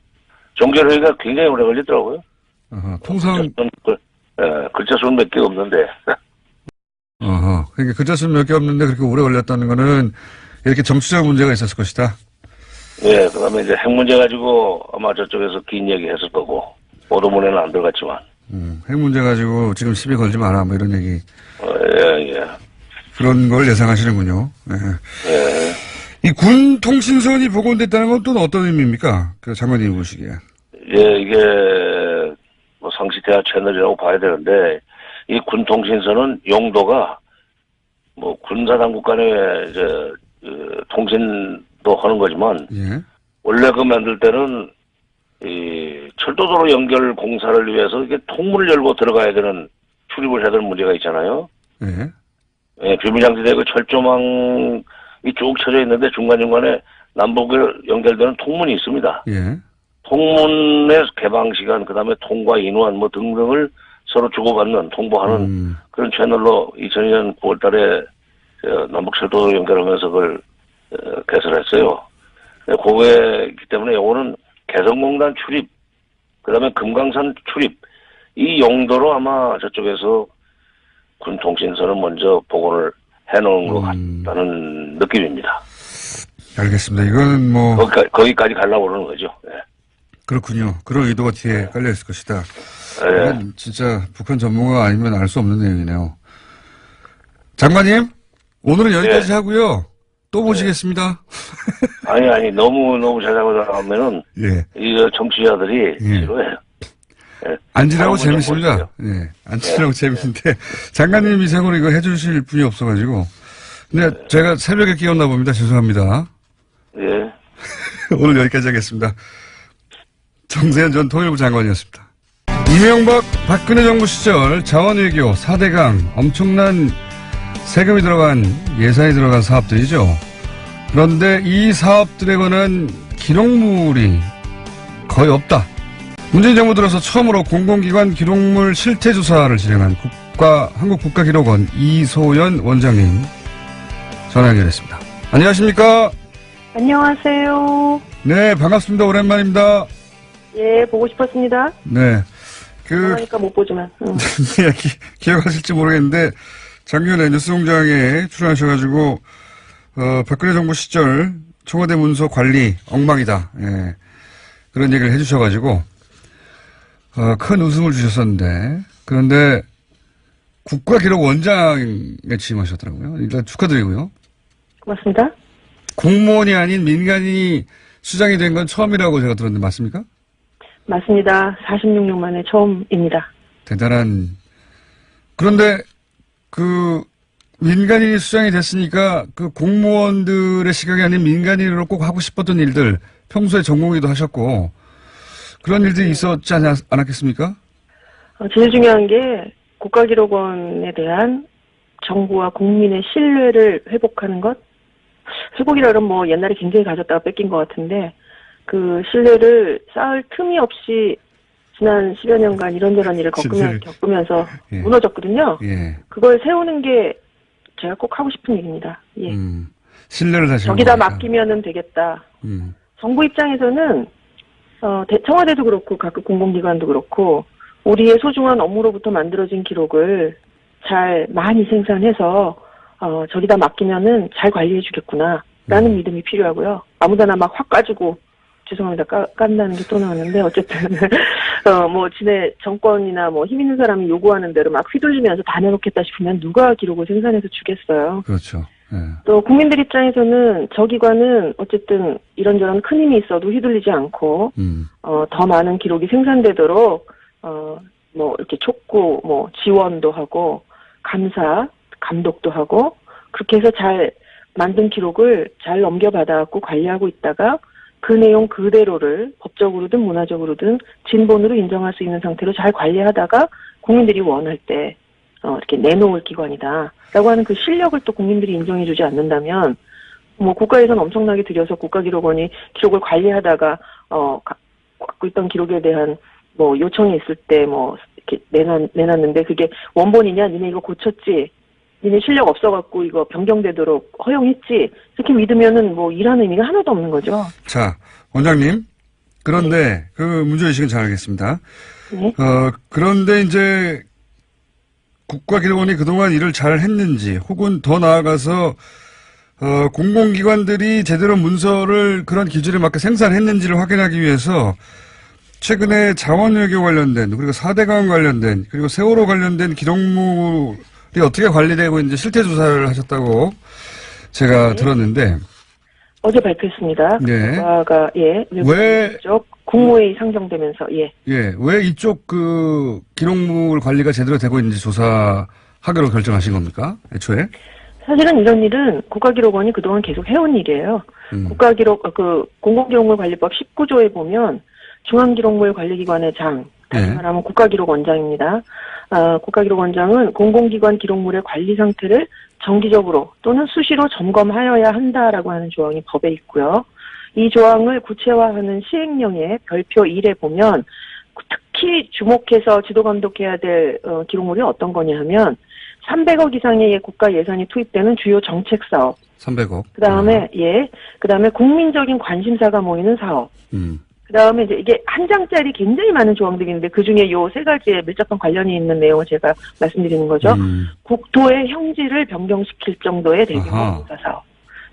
종결회의가 굉장히 오래 걸리더라고요. 통상. 글자 수는 몇 개 없는데. 그러니까 글자 수는 몇 개 없는데 그렇게 오래 걸렸다는 거는 이렇게 정치적 문제가 있었을 것이다. 예, 그 다음에 이제 핵 문제 가지고 아마 저쪽에서 긴 얘기 했을 거고, 보도문에는 안 들어갔지만. 핵 문제 가지고 지금 시비 걸지 마라, 뭐 이런 얘기. 예. 그런 걸 예상하시는군요. 예. 이 군 통신선이 복원됐다는 건 또 어떤 의미입니까? 그 장관님이 보시기에. 예, 이게 상시 대화 채널이라고 봐야 되는데, 이 군 통신선은 용도가 군사당국 간의 통신도 하는 거지만, 예. 원래 만들 때는 이 철도도로 연결 공사를 위해서 이게 통문을 열고 들어가야 되는 출입을 해야 되는 문제가 있잖아요. 예. 예, 비무장지대 그 철조망이 쭉 쳐져 있는데 중간중간에 남북을 연결되는 통문이 있습니다. 예. 통문의 개방 시간, 그 다음에 통과 인원 등등을 서로 주고받는, 통보하는 그런 채널로 2002년 9월 달에 남북철도로 연결하면서 그걸 개설했어요. 그거기 때문에 요거는 개성공단 출입, 그 다음에 금강산 출입, 이 용도로 아마 저쪽에서 군 통신선을 먼저 복원을 해놓은 것 같다는 느낌입니다. 알겠습니다. 이거는 뭐. 거기까지 가려고 그러는 거죠. 네. 그렇군요. 그런 의도가 뒤에 깔려있을 것이다. 네. 이건 진짜 북한 전문가가 아니면 알 수 없는 내용이네요. 장관님, 오늘은 여기까지 하고요. 또 보시겠습니다. 아니, 너무 자작을 나오면은, 예. 이 정치자들이 싫어해요. 예. 앉으라고 다른 재밌습니다. 분 좀 예. 앉으라고 재밌는데, 장관님 이상으로 이거 해주실 분이 없어가지고. 근데 제가 새벽에 끼웠나 봅니다. 죄송합니다. 예. 오늘 여기까지 하겠습니다. 정세현 전 통일부 장관이었습니다. 이명박 박근혜 정부 시절 자원외교 4대강 엄청난 세금이 들어간 예산이 들어간 사업들이죠. 그런데 이 사업들에 관한 기록물이 거의 없다. 문재인 정부 들어서 처음으로 공공기관 기록물 실태조사를 진행한 한국국가기록원 이소연 원장님 전화 연결했습니다. 안녕하십니까? 안녕하세요. 네, 반갑습니다. 오랜만입니다. 예, 보고 싶었습니다. 네. 그러니까 못 보지만. 네, 기억하실지 모르겠는데, 작년에 뉴스공장에 출연하셔가지고, 박근혜 정부 시절 청와대 문서 관리 엉망이다. 예. 그런 얘기를 해주셔가지고, 큰 웃음을 주셨었는데, 그런데 국가기록원장에 취임하셨더라고요. 일단 축하드리고요. 고맙습니다. 공무원이 아닌 민간인이 수장이 된 건 처음이라고 제가 들었는데 맞습니까? 맞습니다. 46년 만에 처음입니다. 대단한. 그런데 그 민간인이 수장이 됐으니까 그 공무원들의 시각이 아닌 민간인으로 꼭 하고 싶었던 일들 평소에 전공의도 하셨고 그런 일들이 있었지 않았겠습니까? 제일 중요한 게 국가기록원에 대한 정부와 국민의 신뢰를 회복하는 것. 회복이라 그러면 뭐 옛날에 굉장히 가졌다가 뺏긴 것 같은데 그 신뢰를 쌓을 틈이 없이 지난 10여 년간 이런저런 일을 겪으면서 예. 무너졌거든요. 예. 그걸 세우는 게 제가 꼭 하고 싶은 일입니다. 예. 신뢰를 다시 저기다 맡기면은 되겠다. 정부 입장에서는 청와대도 그렇고 각급 공공기관도 그렇고 우리의 소중한 업무로부터 만들어진 기록을 잘 많이 생산해서 저기다 맡기면은 잘 관리해주겠구나라는 믿음이 필요하고요. 아무데나 막 확 까지고 죄송합니다. 깐다는 게 또 나왔는데 어쨌든 뭐 지네 정권이나 뭐 힘 있는 사람이 요구하는 대로 막 휘둘리면서 다 내놓겠다 싶으면 누가 기록을 생산해서 주겠어요. 그렇죠. 예. 또 국민들 입장에서는 저 기관은 어쨌든 이런저런 큰 힘이 있어도 휘둘리지 않고 더 많은 기록이 생산되도록 뭐 이렇게 촉구 뭐 지원도 하고 감사 감독도 하고 그렇게 해서 잘 만든 기록을 잘 넘겨받아갖고 관리하고 있다가 그 내용 그대로를 법적으로든 문화적으로든 진본으로 인정할 수 있는 상태로 잘 관리하다가 국민들이 원할 때 이렇게 내놓을 기관이다라고 하는 그 실력을 또 국민들이 인정해주지 않는다면 뭐 국가에서는 엄청나게 들여서 국가기록원이 기록을 관리하다가 갖고 있던 기록에 대한 뭐 요청이 있을 때 뭐 이렇게 내놨는데 그게 원본이냐 니네 이거 고쳤지 니네 실력 없어갖고 이거 변경되도록 허용했지 이렇게 믿으면은 뭐 일하는 의미가 하나도 없는 거죠. 자, 원장님. 그런데 그 문제의식은 잘 알겠습니다. 네. 그런데 이제 국가기록원이 그동안 일을 잘 했는지 혹은 더 나아가서 공공기관들이 제대로 문서를 그런 기준에 맞게 생산했는지를 확인하기 위해서 최근에 자원외교 관련된 그리고 4대강 관련된 그리고 세월호 관련된 기록물이 어떻게 관리되고 있는지 실태조사를 하셨다고 제가 네. 들었는데 어제 발표했습니다. 네. 국가가 왜 쪽 국무회의 상정되면서 왜 이쪽 그 기록물 관리가 제대로 되고 있는지 조사하기로 결정하신 겁니까? 애초에? 사실은 이런 일은 국가기록원이 그동안 계속 해온 일이에요. 공공기록물 관리법 19조에 보면 중앙기록물 관리기관의 장, 다시 말하면 국가기록원장입니다. 국가기록원장은 공공기관 기록물의 관리 상태를 정기적으로 또는 수시로 점검하여야 한다라고 하는 조항이 법에 있고요. 이 조항을 구체화하는 시행령의 별표 1에 보면 특히 주목해서 지도감독해야 될 기록물이 어떤 거냐 하면 300억 이상의 국가 예산이 투입되는 주요 정책사업, 300억. 그다음에 그다음에 국민적인 관심사가 모이는 사업. 그다음에 이제 이게 한 장짜리 굉장히 많은 조항들이 있는데 그중에 요 세 가지에 밀접한 관련이 있는 내용을 제가 말씀드리는 거죠. 국토의 형질을 변경시킬 정도의 대규모 공사 사업.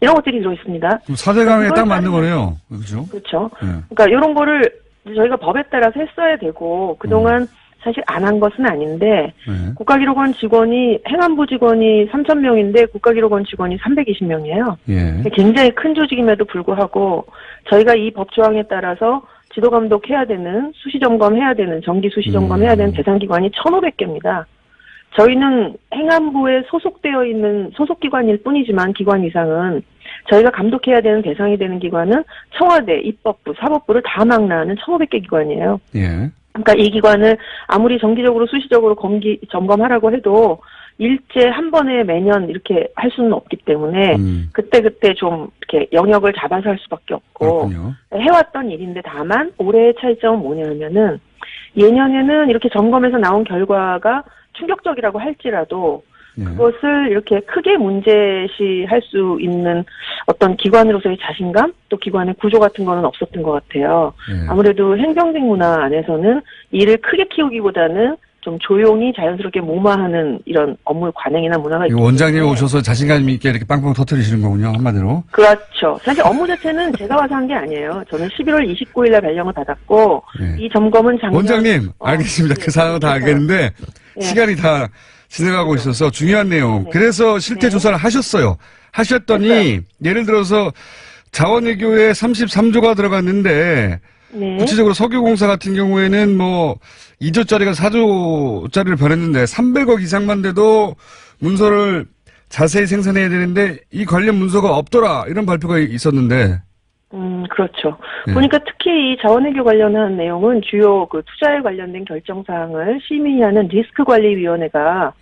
이런 것들이 들어있습니다. 4대강에 딱 맞는 거네요. 그렇죠? 그렇죠. 그러니까 이런 거를 저희가 법에 따라서 했어야 되고 그동안 사실 안 한 것은 아닌데 국가기록원 직원이 행안부 직원이 3,000명인데 국가기록원 직원이 320명이에요. 굉장히 큰 조직임에도 불구하고 저희가 이 법 조항에 따라서 지도 감독해야 되는 수시 점검해야 되는 정기 수시 점검해야 되는 대상 기관이 1,500개입니다. 저희는 행안부에 소속되어 있는 소속기관일 뿐이지만 기관 이상은 저희가 감독해야 되는 대상이 되는 기관은 청와대, 입법부, 사법부를 다 망라하는 1,500개 기관이에요. 그러니까 이 기관을 아무리 정기적으로 수시적으로 점검하라고 해도 일제 한 번에 매년 이렇게 할 수는 없기 때문에 그때그때 좀 이렇게 영역을 잡아서 할 수밖에 없고 그렇군요. 해왔던 일인데 다만 올해의 차이점은 뭐냐면은 예년에는 이렇게 점검에서 나온 결과가 충격적이라고 할지라도 그것을 이렇게 크게 문제시할 수 있는 어떤 기관으로서의 자신감 또 기관의 구조 같은 거는 없었던 것 같아요. 아무래도 행정직 문화 안에서는 일을 크게 키우기보다는 좀 조용히 자연스럽게 무마하는 이런 업무 관행이나 문화가 있기 때문에 원장님이 오셔서 자신감 있게 이렇게 빵빵 터뜨리시는 거군요. 한마디로. 그렇죠. 사실 업무 자체는 제가 와서 한 게 아니에요. 저는 11월 29일 날 발령을 받았고 이 점검은 작년 원장님 알겠습니다. 그 상황은 다 알겠는데 시간이 다 진행하고 있어서 중요한 내용. 그래서 실태 조사를 하셨어요. 하셨더니 했어요. 예를 들어서 자원외교에 33조가 들어갔는데 구체적으로 석유공사 같은 경우에는 뭐 2조짜리가 4조짜리를 변했는데 300억 이상만 돼도 문서를 자세히 생산해야 되는데 이 관련 문서가 없더라 이런 발표가 있었는데. 그렇죠. 보니까 특히 이 자원외교 관련한 내용은 주요 그 투자에 관련된 결정사항을 심의하는 리스크관리위원회가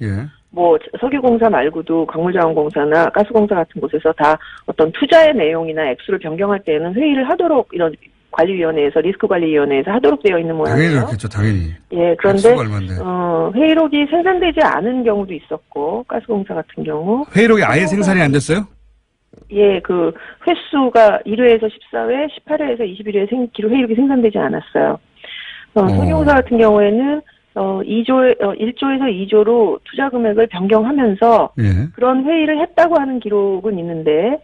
뭐 석유공사 말고도 광물자원공사나 가스공사 같은 곳에서 다 어떤 투자의 내용이나 액수를 변경할 때에는 회의를 하도록 이런 관리위원회에서 리스크관리위원회에서 하도록 되어 있는 모양이에요. 당연히 그렇겠죠. 당연히. 그런데 회의록이 생산되지 않은 경우도 있었고 가스공사 같은 경우 회의록이 아예 생산이 안 됐어요? 그 횟수가 1회에서 14회, 18회에서 21회 기록 회의록이 생산되지 않았어요. 석유공사 같은 경우에는 1조에서 2조로 투자 금액을 변경하면서 그런 회의를 했다고 하는 기록은 있는데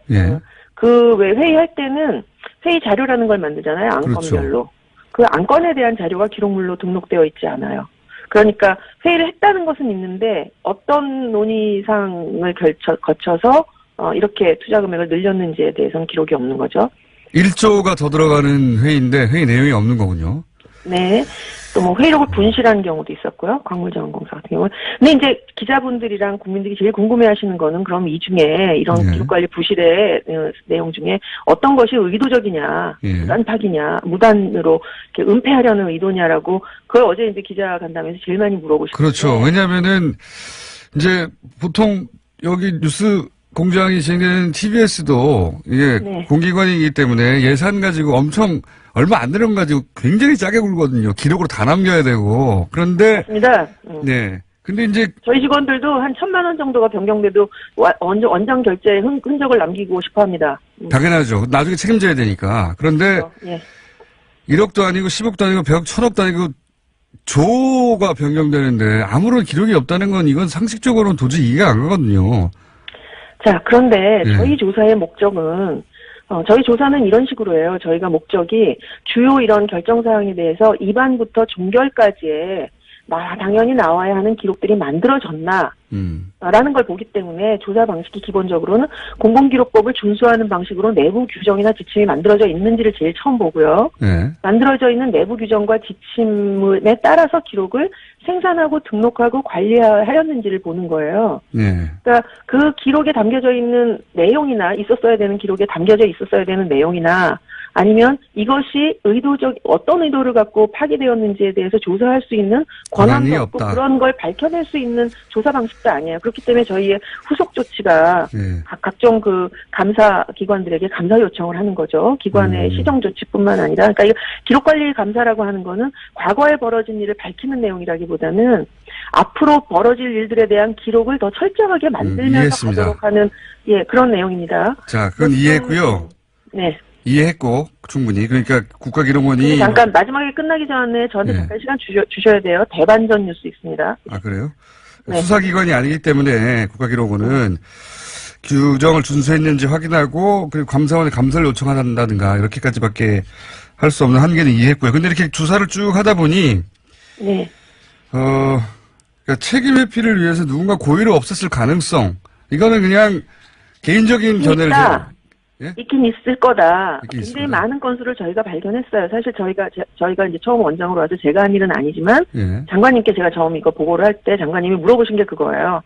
그 왜 회의할 때는 회의 자료라는 걸 만들잖아요. 안건별로. 그 안건에 대한 자료가 기록물로 등록되어 있지 않아요. 그러니까 회의를 했다는 것은 있는데 어떤 논의상을 거쳐서 이렇게 투자 금액을 늘렸는지에 대해서는 기록이 없는 거죠. 1조가 더 들어가는 회의인데 회의 내용이 없는 거군요. 네. 또 뭐 회의록을 분실한 경우도 있었고요. 광물자원공사 같은 경우는. 근데 이제 기자분들이랑 국민들이 제일 궁금해하시는 거는 그럼 이 중에 이런 기록관리 부실의 내용 중에 어떤 것이 의도적이냐, 무단 파기냐, 무단으로 이렇게 은폐하려는 의도냐라고 그걸 어제 이제 기자 간담회에서 제일 많이 물어보시죠. 그렇죠. 왜냐하면은 이제 보통 여기 뉴스 공장이 진행되는 TBS도 이게 공기관이기 때문에 예산 가지고 엄청 얼마 안 되는 거 가지고 굉장히 짜게 굴거든요. 기록으로 다 남겨야 되고. 그런데 맞습니다. 근데 이제 저희 직원들도 한 1,000만 원 정도가 변경돼도 원장 결제에 흔적을 남기고 싶어 합니다. 당연하죠. 나중에 책임져야 되니까. 그런데 1억도 아니고 10억도 아니고 100억, 1000억도 아니고 조가 변경되는데 아무런 기록이 없다는 건 이건 상식적으로는 도저히 이해가 안 가거든요. 자, 그런데 저희 조사의 목적은 저희 조사는 이런 식으로 해요. 저희가 목적이 주요 이런 결정사항에 대해서 입안부터 종결까지의 당연히 나와야 하는 기록들이 만들어졌나 라는 걸 보기 때문에 조사 방식이 기본적으로는 공공기록법을 준수하는 방식으로 내부 규정이나 지침이 만들어져 있는지를 제일 처음 보고요. 만들어져 있는 내부 규정과 지침에 따라서 기록을 생산하고 등록하고 관리하였는지를 보는 거예요. 그러니까 그 기록에 담겨져 있는 내용이나 있었어야 되는 기록에 담겨져 있었어야 되는 내용이나 아니면 이것이 어떤 의도를 갖고 파기되었는지에 대해서 조사할 수 있는 권한도 없고 그런 걸 밝혀낼 수 있는 조사 방식도 아니에요. 그렇기 때문에 저희의 후속 조치가 각종 그 감사 기관들에게 감사 요청을 하는 거죠. 기관의 시정 조치뿐만 아니라, 그러니까 기록관리 감사라고 하는 거는 과거에 벌어진 일을 밝히는 내용이라기보다는 앞으로 벌어질 일들에 대한 기록을 더 철저하게 만들면서 이해했습니다. 가도록 하는 그런 내용입니다. 자, 그건 이해했고요. 네. 이해했고 충분히. 그러니까 국가기록원이 잠깐 마지막에 끝나기 전에 저한테 네. 잠깐 시간 주셔야 돼요. 대반전 뉴스 있습니다. 아, 그래요? 네. 수사기관이 아니기 때문에 국가기록원은 규정을 준수했는지 확인하고 그리고 감사원에 감사를 요청한다든가 이렇게까지밖에 할 수 없는 한계는 이해했고요. 근데 이렇게 조사를 쭉 하다 보니 네. 그러니까 책임 회피를 위해서 누군가 고의로 없앴을 가능성 이거는 그냥 개인적인 견해를 예? 있긴 있을 거다. 있긴 있을 굉장히 거다. 많은 건수를 저희가 발견했어요. 사실 저희가 이제 처음 원장으로 와서 제가 한 일은 아니지만 예. 장관님께 제가 처음 이거 보고를 할 때 장관님이 물어보신 게 그거예요.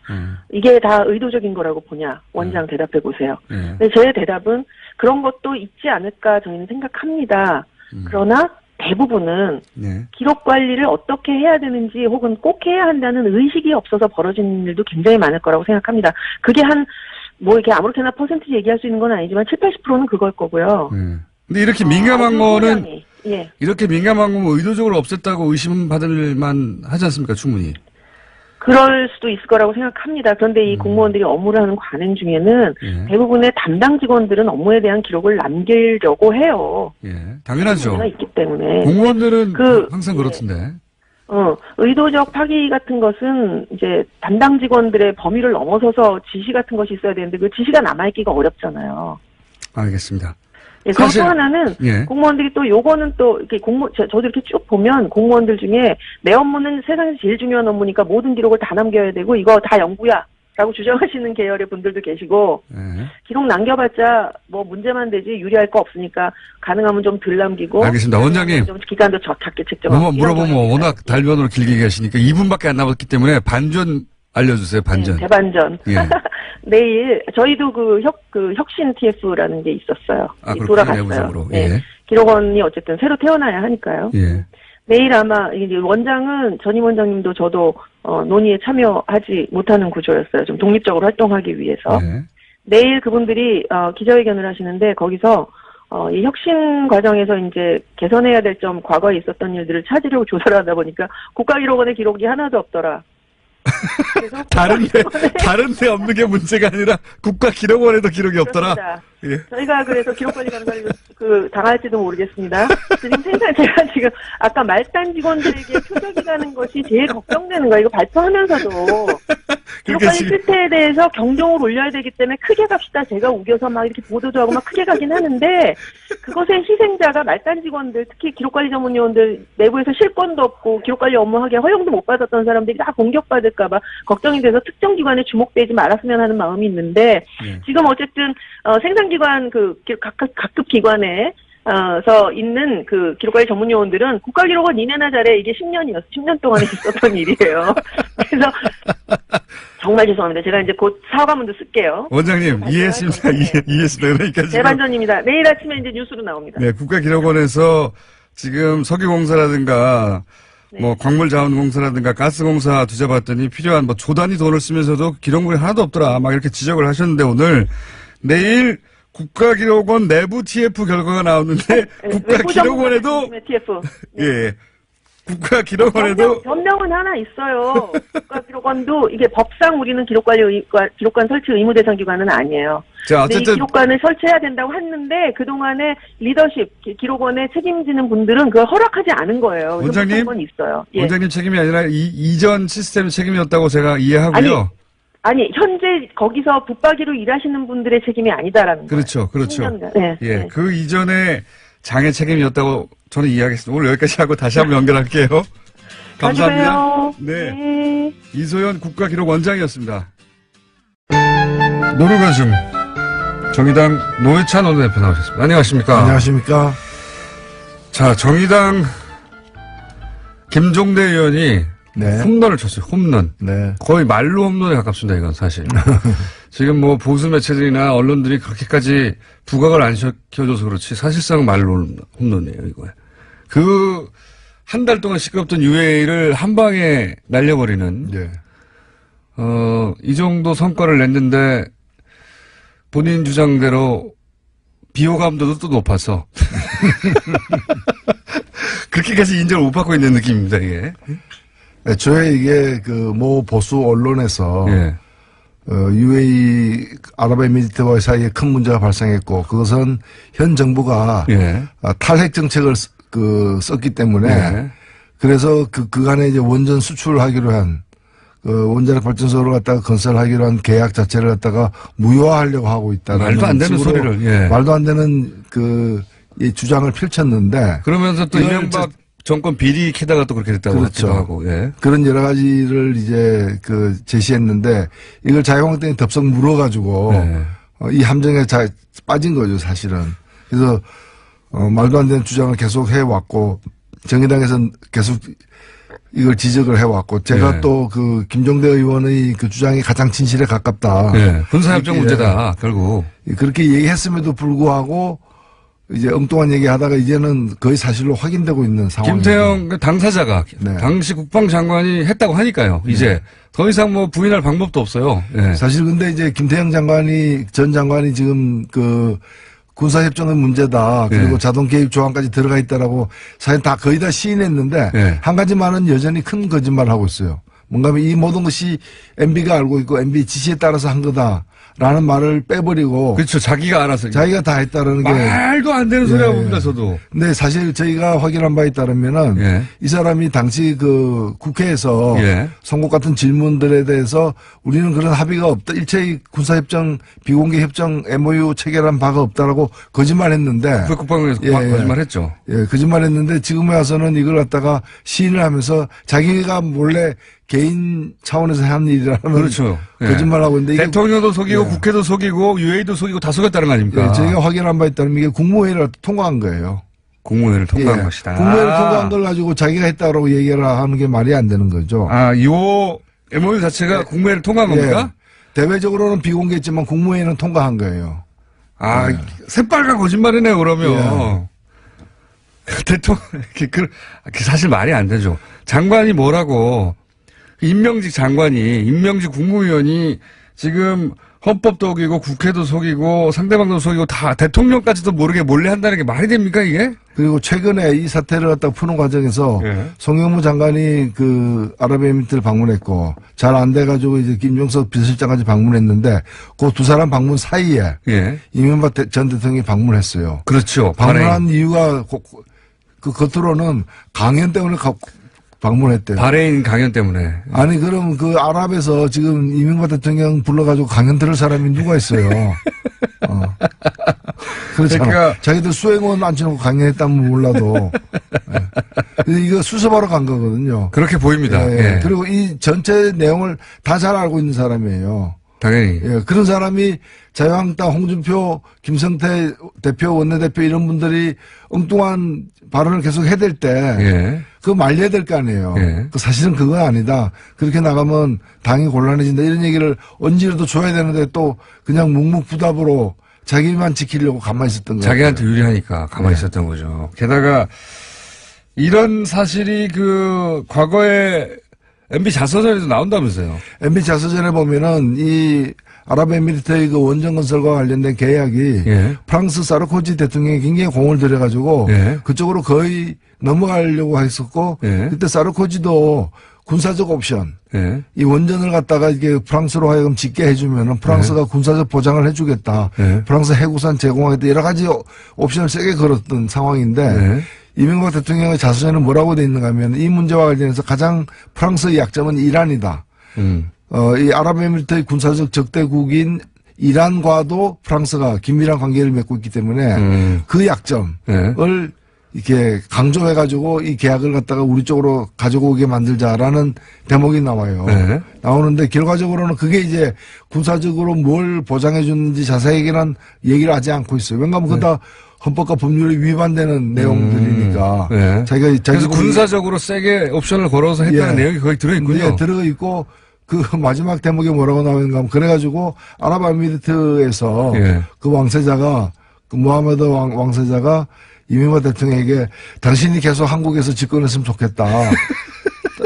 이게 다 의도적인 거라고 보냐? 원장 대답해 보세요. 예. 근데 제 대답은 그런 것도 있지 않을까 저희는 생각합니다. 그러나 대부분은 예. 기록 관리를 어떻게 해야 되는지 혹은 꼭 해야 한다는 의식이 없어서 벌어지는 일도 굉장히 많을 거라고 생각합니다. 그게 이렇게 아무렇게나 퍼센티지 얘기할 수 있는 건 아니지만 70-80%는 그걸 거고요. 예. 근데 이렇게 민감한 거는 소량이, 예. 이렇게 민감한 거면 의도적으로 없앴다고 의심받을 만 하지 않습니까? 충분히. 그럴 수도 있을 거라고 생각합니다. 그런데 이 공무원들이 업무를 하는 관행 중에는 예. 대부분의 담당 직원들은 업무에 대한 기록을 남기려고 해요. 예. 당연하죠. 문제가 있기 때문에. 공무원들은 그- 항상 예. 그렇던데. 의도적 파기 같은 것은 이제 담당 직원들의 범위를 넘어서서 지시 같은 것이 있어야 되는데 그 지시가 남아있기가 어렵잖아요. 알겠습니다. 예, 그리고 사실- 또 하나는 예. 공무원들이 또 요거는 또 이렇게 저도 이렇게 쭉 보면 공무원들 중에 내 업무는 세상에서 제일 중요한 업무니까 모든 기록을 다 남겨야 되고 이거 다 연구야 라고 주장하시는 계열의 분들도 계시고 예. 기록 남겨봤자 뭐 문제만 되지 유리할 거 없으니까 가능하면 좀 덜 남기고 알겠습니다. 원장님. 좀 기간도 작게 책정하고 한번 물어보면 워낙 달변으로 길게 얘기하시니까 2분밖에 안 남았기 때문에 반전 알려주세요. 반전. 네, 대반전. 예. 내일 저희도 그 혁신 TF라는 게 있었어요. 아, 그렇군요. 돌아갔어요. 내부적으로. 네. 예. 기록원이 어쨌든 새로 태어나야 하니까요. 예. 내일 아마 이제 원장은 전임 원장님도 저도 논의에 참여하지 못하는 구조였어요. 좀 독립적으로 활동하기 위해서. 예. 내일 그분들이 기자회견을 하시는데 거기서 이 혁신 과정에서 이제 개선해야 될 점 과거에 있었던 일들을 찾으려고 조사를 하다 보니까 국가기록원의 기록이 하나도 없더라. 그래서 다른데 없는 게 문제가 아니라 국가기록원에도 기록이 없더라. 그렇습니다. 예. 저희가 그래서 기록관리감사를 당할지도 모르겠습니다. 지금 제가 지금 아까 말단 직원들에게 표적이 가는 것이 제일 걱정되는 거예요. 이거 발표하면서도 기록관리 지금- 실태에 대해서 경종을 울려야 되기 때문에 크게 갑시다. 제가 우겨서 막 이렇게 보도도 하고 막 크게 가긴 하는데 그것의 희생자가 말단 직원들, 특히 기록관리 전문요원들 내부에서 실권도 없고 기록관리 업무하기에 허용도 못 받았던 사람들이 다 공격받을까봐 걱정이 돼서 특정 기관에 주목되지 말았으면 하는 마음이 있는데 예. 지금 어쨌든 생산기관 각급 기관에 서 있는 그 기록관리 전문 요원들은 국가기록원 이내나 잘해 이게 10년 동안 있었던 일이에요. 그래서 정말 죄송합니다. 제가 이제 곧 사과문도 쓸게요. 원장님, 이해했습니다. 이해했습니다. 그러니까 지금. 대반전입니다. 내일 아침에 이제 뉴스로 나옵니다. 네, 국가기록원에서 지금 석유공사라든가 네. 뭐 광물자원공사라든가 가스공사 뒤져봤더니 필요한 뭐 조단위 돈을 쓰면서도 기록물이 하나도 없더라. 막 이렇게 지적을 하셨는데 오늘 내일 국가기록원 내부 TF 결과가 나오는데 국가기록원에도 TF. 예. 국가기록원에도 변명은 하나 있어요. 국가기록원도 이게 법상 우리는 기록관 설치 의무 대상 기관은 아니에요. 자, 근데 이 어쨌든 기록관을 설치해야 된다고 했는데 그동안에 리더십 기록원에 책임지는 분들은 그걸 허락하지 않은 거예요. 원장님? 건 있어요. 예. 원장님 책임이 아니라 이전 시스템 책임이었다고 제가 이해하고요. 아니 현재 거기서 붙박이로 일하시는 분들의 책임이 아니다라는 그렇죠. 거예요. 그렇죠. 10년간. 네. 예. 네. 그 이전에 장애 책임이었다고 저는 이해하겠습니다. 오늘 여기까지 하고 다시 한번 연결할게요. 감사합니다. 가지고요. 네. 네. 이소연 국가기록원장이었습니다. 노르가즘 정의당 노회찬 원내대표 나오셨습니다. 안녕하십니까? 안녕하십니까? 자, 정의당 김종대 의원이 네. 홈런을 쳤어요. 홈런. 네. 거의 말로 홈런에 가깝습니다. 이건 사실. 지금 뭐 보수 매체들이나 언론들이 그렇게까지 부각을 안 시켜줘서 그렇지 사실상 말로 홈런이에요. 이거. 그 한 달 동안 시끄럽던 UA를 한 방에 날려버리는 네. 이 정도 성과를 냈는데 본인 주장대로 비호감도도 또 높아서 그렇게까지 인정을 못 받고 있는 느낌입니다. 이게. 애초에 이게 그 모 보수 언론에서 예. UAE 아랍에미리트와의 사이에 큰 문제가 발생했고 그것은 현 정부가 예. 탈핵 정책을 썼기 때문에 예. 그래서 그간에 이제 원전 수출하기로 한 원자력 발전소를 갖다가 건설하기로 한 계약 자체를 갖다가 무효화하려고 하고 있다는 말도 안 되는 소리를, 예. 말도 안 되는 이 주장을 펼쳤는데 그러면서 또 이걸 이명박 정권 비리 캐다가 또 그렇게 됐다고 그렇죠. 하기도 하고, 예. 그런 여러 가지를 이제 제시했는데 이걸 자유한국당이 덥석 물어가지고 네. 이 함정에 빠진 거죠, 사실은. 그래서 말도 안 되는 주장을 계속 해왔고 정의당에서는 계속 이걸 지적을 해왔고 제가 네. 또 김종대 의원의 그 주장이 가장 진실에 가깝다. 예. 군사협정 예. 문제다, 결국. 그렇게 얘기했음에도 불구하고 이제 엉뚱한 얘기하다가 이제는 거의 사실로 확인되고 있는 상황입니다. 김태형 그 당사자가 네. 당시 국방장관이 했다고 하니까요. 이제 더 이상 뭐 부인할 방법도 없어요. 예. 사실 근데 이제 김태형 전 장관이 지금 군사협정의 문제다. 그리고 네. 자동 개입 조항까지 들어가 있다라고 사실 다 거의 다 시인했는데 네. 한 가지만은 여전히 큰 거짓말을 하고 있어요. 뭔가 하면 이 모든 것이 MB가 알고 있고 MB 지시에 따라서 한 거다라는 말을 빼버리고 그렇죠. 자기가 알아서. 자기가 다 했다라는 게. 말도 안 되는 소리라고 예. 봅니다, 저도. 근데 사실 저희가 확인한 바에 따르면은 예. 이 사람이 당시 국회에서 예. 선거 같은 질문들에 대해서 우리는 그런 합의가 없다. 일체의 군사협정, 비공개 협정 MOU 체결한 바가 없다라고 거짓말했는데. 국방부에서 예, 예. 거짓말했죠. 예, 거짓말했는데 지금에 와서는 이걸 갖다가 시인을 하면서 자기가 몰래 개인 차원에서 한 일이라는 그렇죠. 예. 거짓말하고 있는데 이게 대통령도 속이고 예. 국회도 속이고 UAE도 속이고 다 속였다는 거 아닙니까? 예, 저희가 확인한 바에 따르면 이게 국무회의를 통과한 거예요. 국무회의를 통과한 예. 것이다. 국무회의를 통과한 걸 가지고 자기가 했다고 얘기를 하는 게 말이 안 되는 거죠. 요 MOU 자체가 국무회의를 통과한 겁니까? 예. 대외적으로는 비공개했지만 국무회의는 통과한 거예요. 아, 새빨간 거짓말이네요, 그러면. 대통령, 사실 말이 안 되죠. 장관이 뭐라고, 임명직 장관이, 임명직 국무위원이 지금 헌법도 속이고 국회도 속이고 상대방도 속이고 다 대통령까지도 모르게 몰래 한다는 게 말이 됩니까, 이게? 그리고 최근에 이 사태를 갖다 푸는 과정에서 예. 송영무 장관이 아랍에미리트를 방문했고 잘 안 돼가지고 이제 김종석 비서실장까지 방문했는데 그 두 사람 방문 사이에 예. 이명박 전 대통령이 방문했어요. 그렇죠. 방문한 이유가 겉으로는 강연 때문에 방문했대요. 바레인 강연 때문에. 아니 그럼 아랍에서 지금 이명박 대통령 불러가지고 강연 들을 사람이 누가 있어요? 그렇잖아. 그러니까 자기들 수행원 앉혀놓고 강연했다면 몰라도. 예. 이거 수습하러 간 거거든요. 그렇게 보입니다. 예. 예. 그리고 이 전체 내용을 다 잘 알고 있는 사람이에요. 당연히. 예. 그런 사람이 자유한국당 홍준표, 김성태 대표, 원내대표 이런 분들이 엉뚱한 발언을 계속 해댈 때 예. 그거 말려야 될 거 아니에요. 예. 사실은 그건 아니다. 그렇게 나가면 당이 곤란해진다. 이런 얘기를 언제라도 줘야 되는데 또 그냥 묵묵부답으로 자기만 지키려고 가만히 있었던 거예요. 자기한테 유리하니까 가만히 있었던 거죠. 게다가 이런 사실이 과거에 MB 자서전에도 나온다면서요. MB 자서전에 보면은 이 아랍에미리트의 원전 건설과 관련된 계약이 예. 프랑스 사르코지 대통령이 굉장히 공을 들여가지고 예. 그쪽으로 거의 넘어가려고 했었고 예. 그때 사르코지도 군사적 옵션 예. 이 원전을 갖다가 이게 프랑스로 하여금 짓게 해주면은 프랑스가 군사적 보장을 해주겠다. 예. 프랑스 해구산 제공하겠다. 여러 가지 옵션을 세게 걸었던 상황인데 예. 이명박 대통령의 자서전은 뭐라고 돼 있는가 하면 이 문제와 관련해서 가장 프랑스의 약점은 이란이다. 이 아랍에미리트의 군사적 적대국인 이란과도 프랑스가 긴밀한 관계를 맺고 있기 때문에 그 약점을 이렇게 강조해가지고 이 계약을 갖다가 우리 쪽으로 가져오게 만들자라는 대목이 나와요. 네. 나오는데 결과적으로는 그게 이제 군사적으로 뭘 보장해 주는지 자세하게는 얘기를 하지 않고 있어요. 왜냐하면 그거 다 헌법과 법률에 위반되는 내용들이니까. 네. 그래서 자기가 군사적으로 세게 옵션을 걸어서 했다는 예. 내용이 거기 들어있군요. 네, 들어가 있고 그 마지막 대목에 뭐라고 나오는가 하면 그래가지고 아랍에미리트에서 예. 그 왕세자가 무하메드 왕세자가 이명박 대통령에게 당신이 계속 한국에서 집권했으면 좋겠다.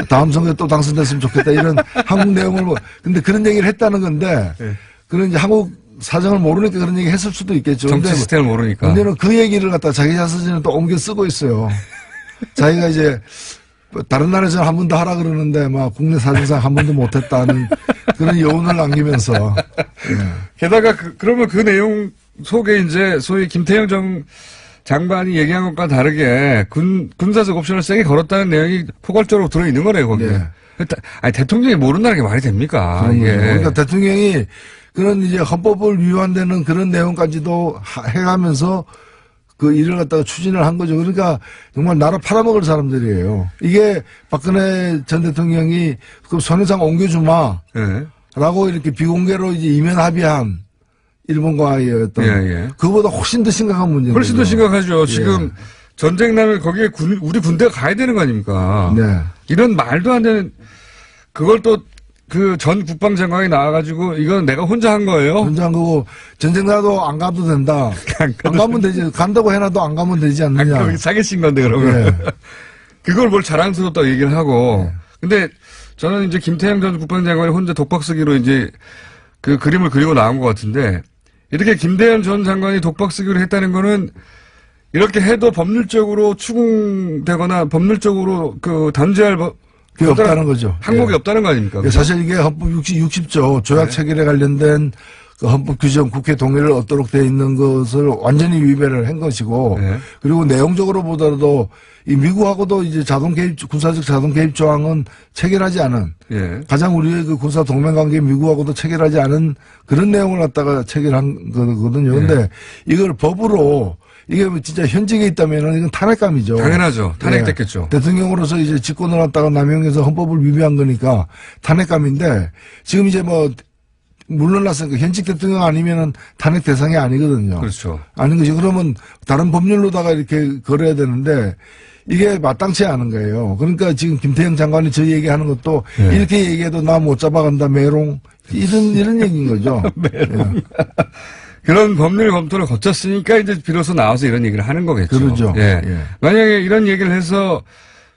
다음 선거에 또 당선됐으면 좋겠다. 이런 한국 내용을 근데 그런 얘기를 했다는 건데 예. 그런 이제 한국 사정을 모르니까 그런 얘기 했을 수도 있겠죠. 정치 근데 시스템을 모르니까. 문제는 그 얘기를 갖다 자기 자서전에 또 옮겨 쓰고 있어요. 자기가 이제 다른 나라에서는 한 번도 하라 그러는데 막 국내 사정상 한 번도 못했다는 그런 여운을 남기면서. 예. 게다가 그러면 그 내용 속에 이제 소위 김태형 장관이 얘기한 것과 다르게 군사적 옵션을 세게 걸었다는 내용이 포괄적으로 들어있는 거네요, 거기에. 예. 아니, 대통령이 모른다는 게 말이 됩니까? 이게. 그러니까 대통령이 그런 이제 헌법을 위반되는 그런 내용까지도 해가면서 그 일을 갖다가 추진을 한 거죠. 그러니까 정말 나라 팔아먹을 사람들이에요. 이게 박근혜 전 대통령이 그 손해상 옮겨주마. 예. 라고 이렇게 비공개로 이제 이면 합의한 일본과의 어떤. 예. 그거보다 훨씬 더 심각한 문제죠. 훨씬 더 심각하죠. 예. 지금 전쟁 나면 거기에 우리 군대가 가야 되는 거 아닙니까? 네. 이런 말도 안 되는, 그걸 또 그 전 국방장관이 나와가지고 이건 내가 혼자 한 거예요? 혼자 한 거고 전쟁 나도 안 가도 된다. 안 가면 되지. 간다고 해놔도 안 가면 되지 않느냐. 거기 사기친 건데 그러면. 예. 그걸 뭘 자랑스럽다고 얘기를 하고. 근데 저는 이제 김태형 전 국방장관이 혼자 독박 쓰기로 이제 그 그림을 그리고 나온 것 같은데, 이렇게 김대현 전 장관이 독박 쓰기로 했다는 거는 이렇게 해도 법률적으로 추궁되거나 법률적으로 그 단죄할 그게 없다는 거죠. 항목이 예. 없다는 거 아닙니까? 예, 사실 이게 헌법 60조 조약 체결에 관련된 그 헌법 규정 국회 동의를 얻도록 돼 있는 것을 완전히 위배를 한 것이고, 네. 그리고 내용적으로 보더라도 이 미국하고도 이제 군사적 자동 개입 조항은 체결하지 않은, 예. 가장 우리의 그 군사 동맹 관계 미국하고도 체결하지 않은 그런 내용을 갖다가 체결한 거거든요. 근데 이걸 법으로 이게 진짜 현직에 있다면은 이건 탄핵감이죠. 당연하죠. 탄핵됐겠죠. 네. 대통령으로서 이제 직권을 갖다가 남용해서 헌법을 위배한 거니까 탄핵감인데, 지금 이제 뭐 물러났으니까 현직 대통령 아니면은 탄핵 대상이 아니거든요. 그렇죠. 아닌 거지. 그러면 다른 법률로다가 이렇게 걸어야 되는데 이게 마땅치 않은 거예요. 그러니까 지금 김태형 장관이 저 얘기하는 것도 네. 이렇게 얘기해도 나 못 잡아간다 메롱 이런 얘기인 거죠. 메롱. 그런 법률 검토를 거쳤으니까 이제 비로소 나와서 이런 얘기를 하는 거겠죠. 그러죠. 예. 예. 만약에 이런 얘기를 해서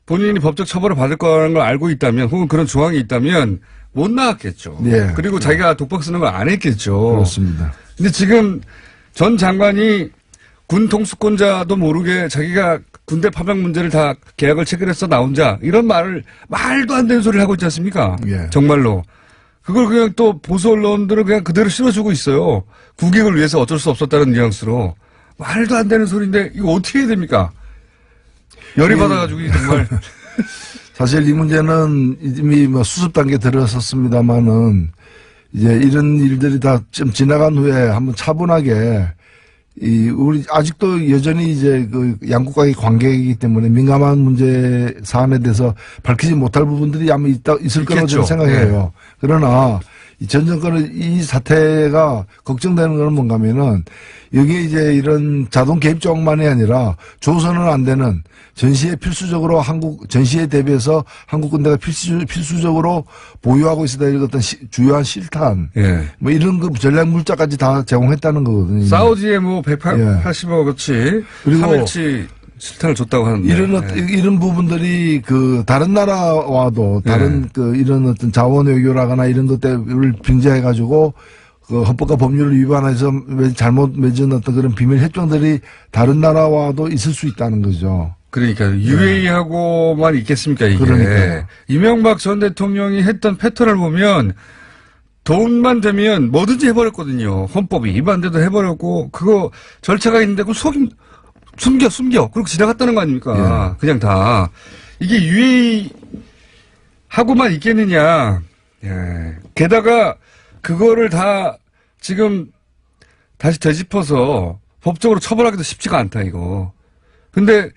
본인이 법적 처벌을 받을 거라는 걸 알고 있다면, 혹은 그런 조항이 있다면 못 나왔겠죠. 예. 그리고 자기가 독박 쓰는 걸 안 했겠죠. 그렇습니다. 근데 지금 전 장관이 군 통수권자도 모르게 자기가 군대 파병 문제를 다 계약을 체결해서 나 혼자 이런 말도 안 되는 소리를 하고 있지 않습니까? 예. 정말로. 그걸 그냥 또 보수 언론들은 그냥 그대로 실어주고 있어요. 국익을 위해서 어쩔 수 없었다는 뉘앙스로. 말도 안 되는 소리인데 이거 어떻게 해야 됩니까? 열이 받아가지고 정말. 사실 이 문제는 이미 뭐 수습 단계에 들어섰습니다만은 이제 이런 일들이 다 좀 지나간 후에 한번 차분하게 우리 아직도 여전히 이제 그 양국과의 관계이기 때문에 민감한 문제 사안에 대해서 밝히지 못할 부분들이 아마 있을 거라고 저는 생각해요. 네. 그러나 전 정권의 이 사태가 걱정되는 건 뭔가 하면은 여기에 이제 이런 자동 개입 조항만이 아니라 줘서는 안 되는 전시에 필수적으로 전시에 대비해서 한국 군대가 필수적으로 보유하고 있어야 될 어떤 주요한 실탄. 예. 뭐 이런 그 전략 물자까지 다 제공했다는 거거든요. 사우디에 뭐 180억어치 그리고 3일치 실탄을 줬다고 하는데. 이런 부분들이 그 다른 나라와도 다른 이런 어떤 자원 외교라거나 이런 것들을 빙자해가지고 그 헌법과 법률을 위반해서 잘못 맺은 어떤 그런 비밀 협정들이 다른 나라와도 있을 수 있다는 거죠. 그러니까 UAE하고만 있겠습니까 이게. 그러니까요. 이명박 전 대통령이 했던 패턴을 보면 돈만 되면 뭐든지 해버렸거든요. 헌법이 위반돼도 해버렸고 그거 절차가 있는데 그거 숨겨 그렇게 지나갔다는 거 아닙니까? 예. 그냥 다. 이게 UAE하고만 있겠느냐. 예. 게다가 그거를 다 지금 다시 되짚어서 법적으로 처벌하기도 쉽지가 않다 이거. 근데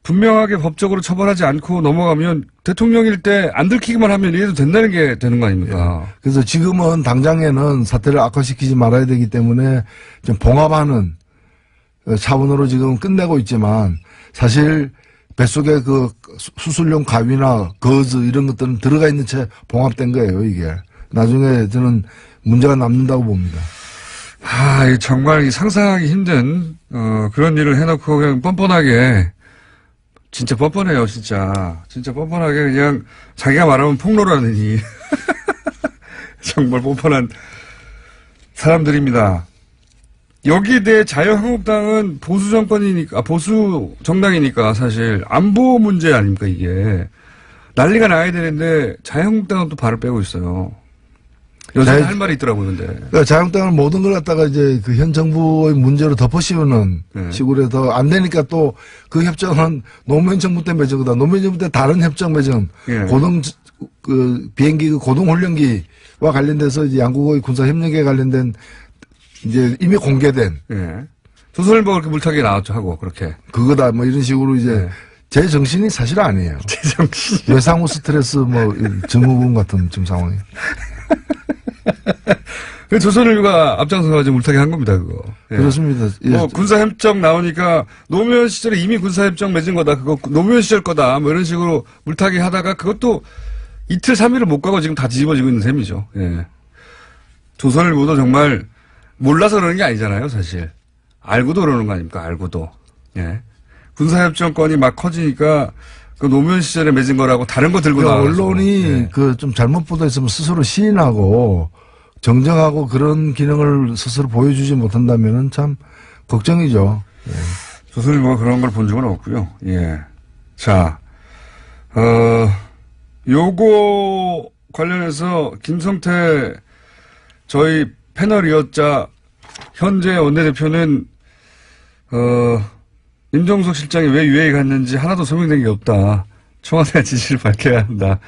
분명하게 법적으로 처벌하지 않고 넘어가면 대통령일 때 안 들키기만 하면 이래도 된다는 게 되는 거 아닙니까? 예. 그래서 지금은 당장에는 사태를 악화시키지 말아야 되기 때문에 좀 봉합하는 차원으로 지금 끝내고 있지만 사실 뱃속에 그 수술용 가위나 거즈 이런 것들은 들어가 있는 채 봉합된 거예요, 이게. 나중에 저는 문제가 남는다고 봅니다. 정말 상상하기 힘든, 그런 일을 해놓고 그냥 뻔뻔하게, 진짜 뻔뻔해요, 진짜. 진짜 뻔뻔하게 그냥 자기가 말하면 폭로라느니. 정말 뻔뻔한 사람들입니다. 여기에 대해 자유한국당은 보수 정권이니까, 보수 정당이니까 사실 안보 문제 아닙니까, 이게. 난리가 나야 되는데 자유한국당은 또 발을 빼고 있어요. 여전히 할 말이 있더라고요, 근데. 그러니까 자유한국당은 모든 걸 갖다가 이제 그 현 정부의 문제로 덮어씌우는 네. 식으로 해서 안 되니까 또 그 협정은 노무현 정부 때 맺은 거다. 노무현 정부 때 다른 협정 맺은 예. 고동 그 비행기 그 고동훈련기와 관련돼서 이제 양국의 군사 협력에 관련된 이제 이미 공개된 예. 조선일보 그렇게 물타기에 나왔죠, 하고, 그렇게. 그거다 뭐 이런 식으로 이제 네. 제 정신이 사실 아니에요. 제정신. 외상후 스트레스 뭐 증후군 같은 지금 상황이. 조선일보가 앞장서가지고 물타기 한 겁니다, 그거. 예. 그렇습니다. 예. 뭐, 군사협정 나오니까, 노무현 시절에 이미 군사협정 맺은 거다, 그거 노무현 시절 거다, 뭐 이런 식으로 물타기 하다가 그것도 이틀, 3일을 못 가고 지금 다 뒤집어지고 있는 셈이죠. 예. 조선일보도 정말 몰라서 그러는 게 아니잖아요, 사실. 알고도 그러는 거 아닙니까, 알고도. 예. 군사협정권이 막 커지니까, 그 노무현 시절에 맺은 거라고 다른 거 들고 그러니까 나와서. 언론이 예. 그 좀 잘못 보도했으면 스스로 시인하고 정정하고 그런 기능을 스스로 보여주지 못한다면은 참 걱정이죠. 조선일보가 그런 걸 본 적은 없고요. 예. 자, 요거 관련해서 김성태 저희 패널이었자 현재 원내대표는 임종석 실장이 왜 UAE 갔는지 하나도 설명된 게 없다. 청와대 지시를 밝혀야 한다.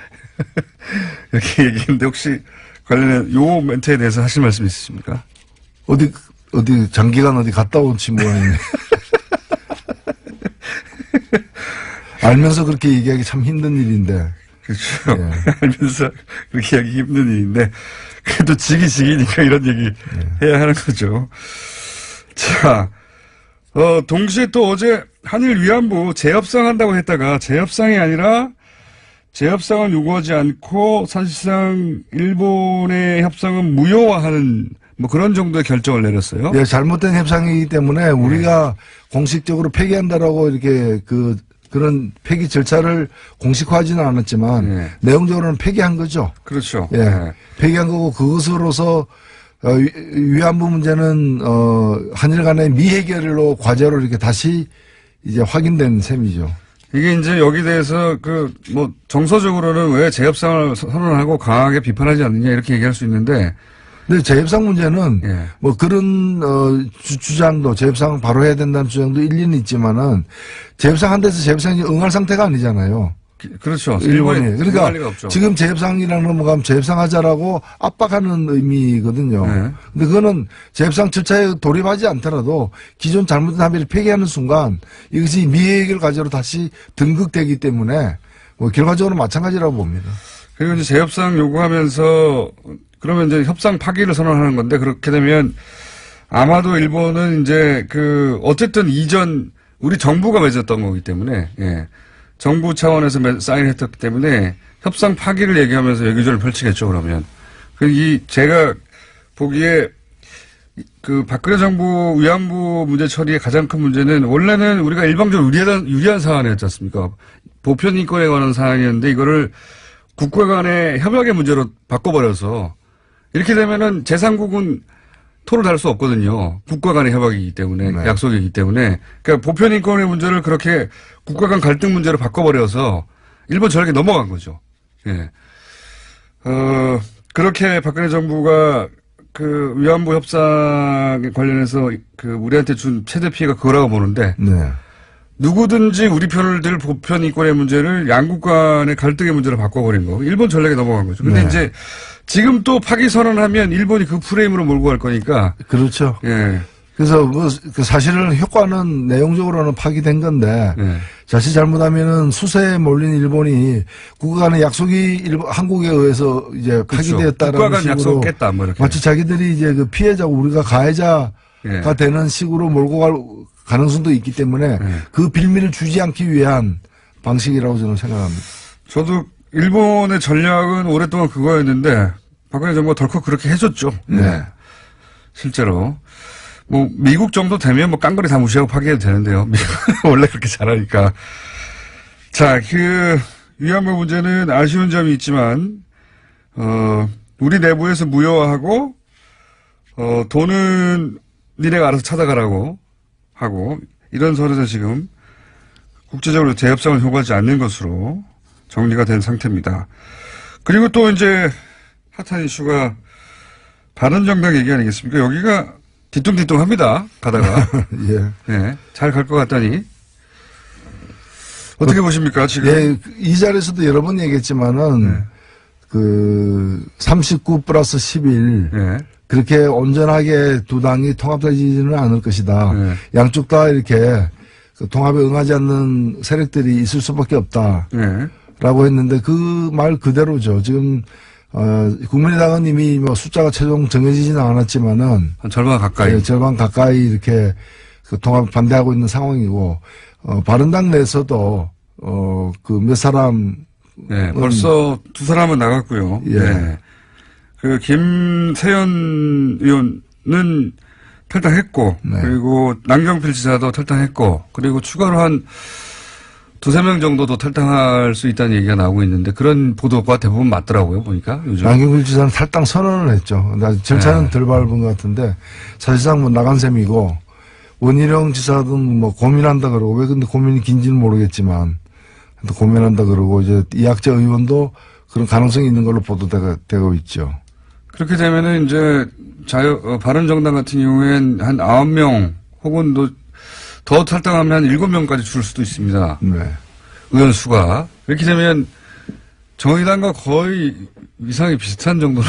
이렇게 얘기했는데 혹시 관련해 요 멘트에 대해서 하실 말씀 있으십니까? 어디 장기간 어디 갔다 온 친구가 있네. 알면서 그렇게 얘기하기 참 힘든 일인데. 그렇죠. 예. 알면서 그렇게 하기 힘든 일인데 그래도 지기니까 이런 얘기 해야 하는 거죠. 자, 동시에 또 어제 한일 위안부 재협상 한다고 했다가 재협상이 아니라 재협상은 요구하지 않고 사실상 일본의 협상은 무효화하는 뭐 그런 정도의 결정을 내렸어요. 예, 잘못된 협상이기 때문에 우리가 공식적으로 폐기한다라고 이렇게 그런 폐기 절차를 공식화하지는 않았지만 예. 내용적으로는 폐기한 거죠. 그렇죠. 예. 네. 폐기한 거고 그것으로서 위안부 문제는 한일 간의 미해결로 과제로 이렇게 다시 이제 확인된 셈이죠. 이게 이제 여기 대해서 뭐 정서적으로는 왜 재협상을 선언하고 강하게 비판하지 않느냐 이렇게 얘기할 수 있는데 근데 재협상 문제는 예. 뭐 그런 주장도 재협상 바로 해야 된다는 주장도 일리는 있지만은 재협상 한 데서 재협상이 응할 상태가 아니잖아요. 그렇죠. 일본이. 그러니까 리가 없죠. 지금 재협상이랑 넘어가면 재협상하자라고 압박하는 의미거든요. 네. 근데 그거는 재협상 절차에 돌입하지 않더라도 기존 잘못된 합의를 폐기하는 순간 이것이 미해결 과제로 다시 등극되기 때문에 뭐 결과적으로 마찬가지라고 봅니다. 그리고 이제 재협상 요구하면서 그러면 이제 협상 파기를 선언하는 건데 그렇게 되면 아마도 일본은 이제 어쨌든 이전 우리 정부가 맺었던 거기 때문에 예. 정부 차원에서 사인했기 때문에 협상 파기를 얘기하면서 외교전을 펼치겠죠, 그러면. 제가 보기에 박근혜 정부 위안부 문제 처리의 가장 큰 문제는 원래는 우리가 일방적으로 유리한 사안이었지 않습니까? 보편 인권에 관한 사안이었는데 이거를 국회 간의 협약의 문제로 바꿔버려서 이렇게 되면은 제3국은 토를 달 수 없거든요. 국가 간의 협약이기 때문에, 네. 약속이기 때문에. 그러니까 보편 인권의 문제를 그렇게 국가 간 갈등 문제로 바꿔버려서 일본 전략에 넘어간 거죠. 예. 그렇게 박근혜 정부가 위안부 협상에 관련해서 우리한테 준 최대 피해가 그거라고 보는데. 네. 누구든지 우리 편을 들 보편 인권의 문제를 양국 간의 갈등의 문제로 바꿔버린 거. 일본 전략에 넘어간 거죠. 근데 네. 이제 지금 또 파기 선언하면 일본이 그 프레임으로 몰고 갈 거니까. 그렇죠. 예. 그래서 사실은 효과는 내용적으로는 파기된 건데 예. 자칫 잘못하면은 수세에 몰린 일본이 국가 간의 약속이 한국에 의해서 이제 파기되었다라는 국가 간 식으로 약속 깼다 뭐 이렇게. 마치 자기들이 이제 피해자고 우리가 가해자가 예. 되는 식으로 몰고 갈 가능성도 있기 때문에 그 빌미를 주지 않기 위한 방식이라고 저는 생각합니다. 저도 일본의 전략은 오랫동안 그거였는데 박근혜 정부가 덜컥 그렇게 해줬죠. 네. 실제로. 뭐 미국 정도 되면 뭐 깡그리 다 무시하고 파기해도 되는데요. 미국은 원래 그렇게 잘하니까. 자, 위안부 문제는 아쉬운 점이 있지만 우리 내부에서 무효화하고 돈은 니네가 알아서 찾아가라고 하고 이런 선에서 지금 국제적으로 재협상을 요구하지 않는 것으로 정리가 된 상태입니다. 그리고 또 이제 핫한 이슈가 바른정당 얘기 아니겠습니까? 여기가 뒤뚱뒤뚱합니다. 가다가 예. 네, 잘 갈 것 같다니 어떻게 보십니까 지금? 예, 이 자리에서도 여러 번 얘기했지만은 네. 그 39 플러스 11 네. 그렇게 온전하게 두 당이 통합되지는 않을 것이다. 네. 양쪽 다 이렇게 그 통합에 응하지 않는 세력들이 있을 수밖에 없다. 네. 라고 했는데 그 말 그대로죠. 지금 국민의당은 이미 뭐 숫자가 최종 정해지지는 않았지만은 한 절반 가까이. 예, 절반 가까이 이렇게 그 통합 반대하고 있는 상황이고 바른당 내에서도 그 몇 사람 네, 벌써 두 사람은 나갔고요. 예. 네. 그 김세연 의원은 탈당했고, 네. 그리고 남경필 지사도 탈당했고, 그리고 추가로 한 두세 명 정도도 탈당할 수 있다는 얘기가 나오고 있는데 그런 보도가 대부분 맞더라고요, 보니까 요즘. 남경필 지사는 탈당 선언을 했죠. 절차는 네. 덜 밟은 것 같은데 사실상 뭐 나간 셈이고 원희룡 지사도 뭐 고민한다 그러고 왜 근데 고민이 긴지는 모르겠지만 또 고민한다 그러고 이제 이학재 의원도 그런 가능성이 있는 걸로 보도되고 있죠. 그렇게 되면은 이제 바른정당 같은 경우엔 한 9명 혹은 더 탈당하면 한 7명까지 줄 수도 있습니다. 네. 의원 수가. 이렇게 되면 정의당과 거의 위상이 비슷한 정도로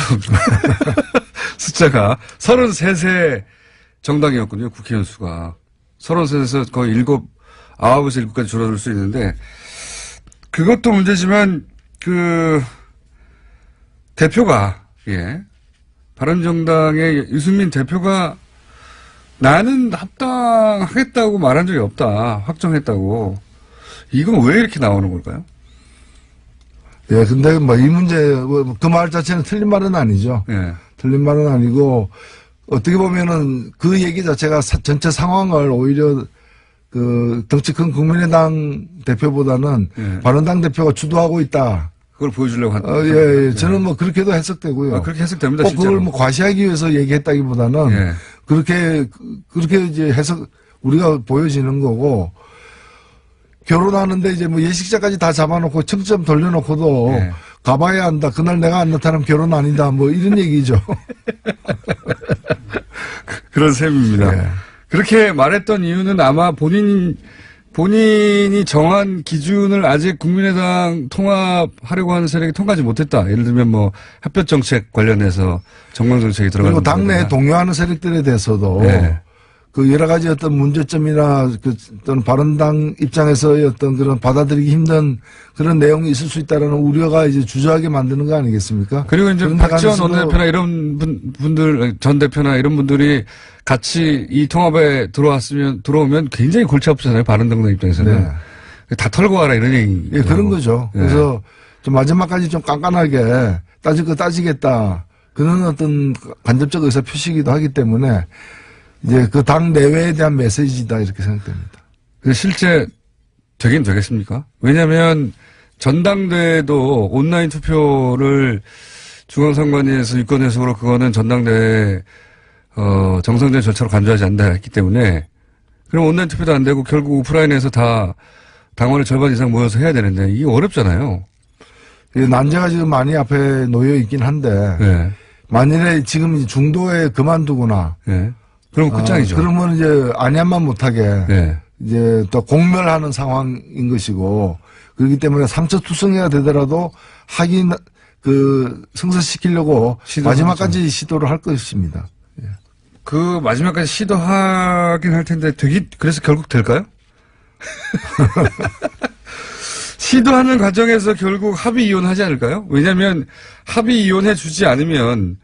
숫자가 33세 정당이었군요. 국회의원 수가. 33에서 거의 9에서 7까지 줄어들 수 있는데 그것도 문제지만 대표가 바른정당의 유승민 대표가 나는 합당하겠다고 말한 적이 없다. 확정했다고. 이건 왜 이렇게 나오는 걸까요? 예, 근데 뭐 이 문제, 그 말 자체는 틀린 말은 아니죠. 예. 틀린 말은 아니고, 어떻게 보면은 그 얘기 자체가 전체 상황을 오히려 그 덩치 큰 국민의당 대표보다는 예. 바른당 대표가 주도하고 있다. 그걸 보여주려고 한. 예. 저는 뭐 그렇게도 해석되고요. 그렇게 해석됩니다. 꼭 실제로. 그걸 뭐 과시하기 위해서 얘기했다기보다는 예. 그렇게 이제 해석, 우리가 보여지는 거고, 결혼하는데 이제 뭐 예식자까지 다 잡아놓고 청점 돌려놓고도 예. 가봐야 한다. 그날 내가 안 나타나면 결혼 아니다. 뭐 이런 얘기죠. 그런 셈입니다. 예. 그렇게 말했던 이유는 아마 본인이 정한 기준을 아직 국민의당 통합하려고 하는 세력이 통과하지 못했다. 예를 들면 뭐 햇볕 정책 관련해서 정강 정책이 들어가는 그리고 당내에 동요하는 세력들에 대해서도 네. 그 여러 가지 어떤 문제점이나 어떤 바른당 입장에서의 어떤 그런 받아들이기 힘든 그런 내용이 있을 수 있다라는 우려가 이제 주저하게 만드는 거 아니겠습니까? 그리고 이제 그런 박지원 데가면서도 원내대표나 이런 분들, 전 대표나 이런 분들이 같이 이 통합에 들어오면 굉장히 골치 아프잖아요. 바른정당 입장에서는. 네. 다 털고 와라 이런 얘기. 예, 그런 거죠. 네. 그래서 좀 마지막까지 좀 깐깐하게 따질 거 따지겠다. 그런 어떤 간접적 의사 표시이기도 하기 때문에 이제 그 당 내외에 대한 메시지다 이렇게 생각됩니다. 실제 되긴 되겠습니까? 왜냐하면 전당대회도 온라인 투표를 중앙선관위에서 유권 해석으로 그거는 전당대회 정상적인 절차로 간주하지 않는다 했기 때문에 그럼 온라인 투표도 안 되고 결국 오프라인에서 다 당원의 절반 이상 모여서 해야 되는데 이게 어렵잖아요. 난제가 지금 많이 앞에 놓여 있긴 한데 네. 만일에 지금 중도에 그만두거나 네. 그럼 끝장이죠. 그러면 이제 안양만 못하게 네. 이제 또 공멸하는 상황인 것이고 그렇기 때문에 3차 투성이가 되더라도 하긴 승소시키려고 마지막까지 시도를 할 것입니다. 예. 그 마지막까지 시도하긴 할 텐데 그래서 결국 될까요? 시도하는 과정에서 결국 합의 이혼하지 않을까요? 왜냐하면 합의 이혼해 주지 않으면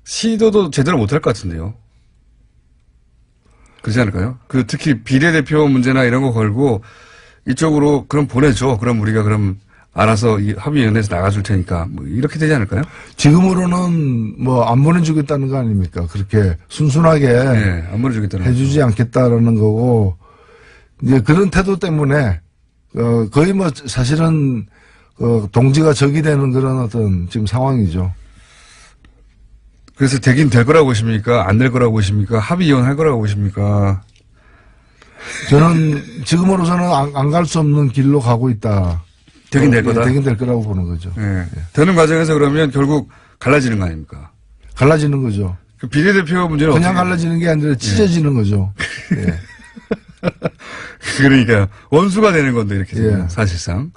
시도도 제대로 못할 것 같은데요. 그렇지 않을까요? 특히 비례대표 문제나 이런 거 걸고 이쪽으로 그럼 보내줘. 그럼 우리가 그럼 알아서 이 합의위원회에서 나가줄 테니까 뭐 이렇게 되지 않을까요? 지금으로는 뭐 안 보내주겠다는 거 아닙니까? 그렇게 순순하게 네, 안 보내주겠다는 해주지 않겠다라는 거고 이제 그런 태도 때문에 거의 뭐 사실은 동지가 적이 되는 그런 어떤 지금 상황이죠. 그래서 되긴 될 거라고 보십니까? 안 될 거라고 보십니까? 합의 이혼할 거라고 보십니까? 저는 지금으로서는 안 갈 수 없는 길로 가고 있다. 되긴 될 거다. 되긴 될 거라고 보는 거죠. 예. 되는 과정에서 그러면 결국 갈라지는 거 아닙니까? 갈라지는 거죠. 그 비례대표 문제는 그냥 어떻게 갈라지는 게 아니라 찢어지는 거죠. 예. 그러니까 원수가 되는 건데 이렇게 되면 예. 사실상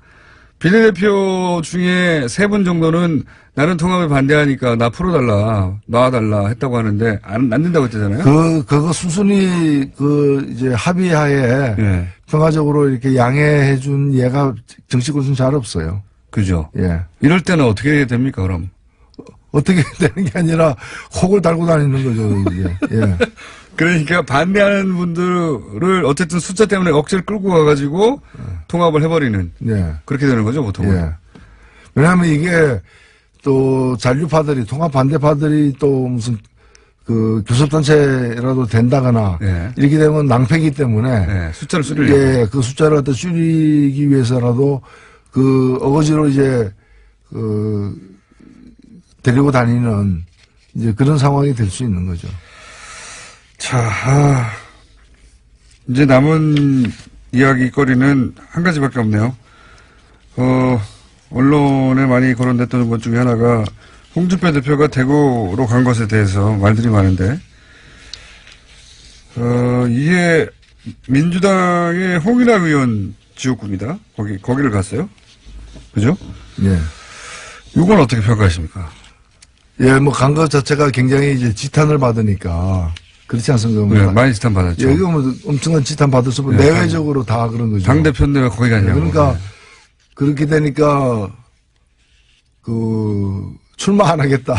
비례대표 중에 3분 정도는 나는 통합에 반대하니까 나 풀어달라 놔달라 했다고 하는데 안 된다고 했잖아요. 그거 수순이 이제 합의하에 예. 평화적으로 이렇게 양해해준 예가 정치권은 잘 없어요. 그죠. 예. 이럴 때는 어떻게 됩니까 그럼? 어떻게 되는 게 아니라 혹을 달고 다니는 거죠, 이제. 예. 그러니까 반대하는 분들을 어쨌든 숫자 때문에 억지를 끌고 가가지고 통합을 해버리는 예. 그렇게 되는 거죠 보통은. 예. 왜냐하면 이게 또 잔류파들이 통합 반대파들이 또 무슨 교섭단체라도 된다거나 예. 이렇게 되면 낭패기 때문에 예. 숫자를 줄이려고. 예, 그 숫자를 갖다 줄이기 위해서라도 어거지로 이제 데리고 다니는 이제 그런 상황이 될 수 있는 거죠. 자, 이제 남은 이야기거리는 한 가지밖에 없네요. 언론에 많이 거론됐던 것 중에 하나가 홍준표 대표가 대구로 간 것에 대해서 말들이 많은데, 이게 민주당의 홍일학 의원 지역구입니다. 거기를 갔어요. 그죠? 예. 이건 어떻게 평가하십니까? 예, 뭐 간 것 자체가 굉장히 이제 지탄을 받으니까 그렇지 않습니까? 네, 많이 지탄 받았죠. 예, 이거 뭐 엄청난 지탄 받을 수 없고 네, 내외적으로 다 그런 거죠. 당대표인데 왜 거기 갔냐고. 그러니까 그렇게 되니까 출마 안 하겠다.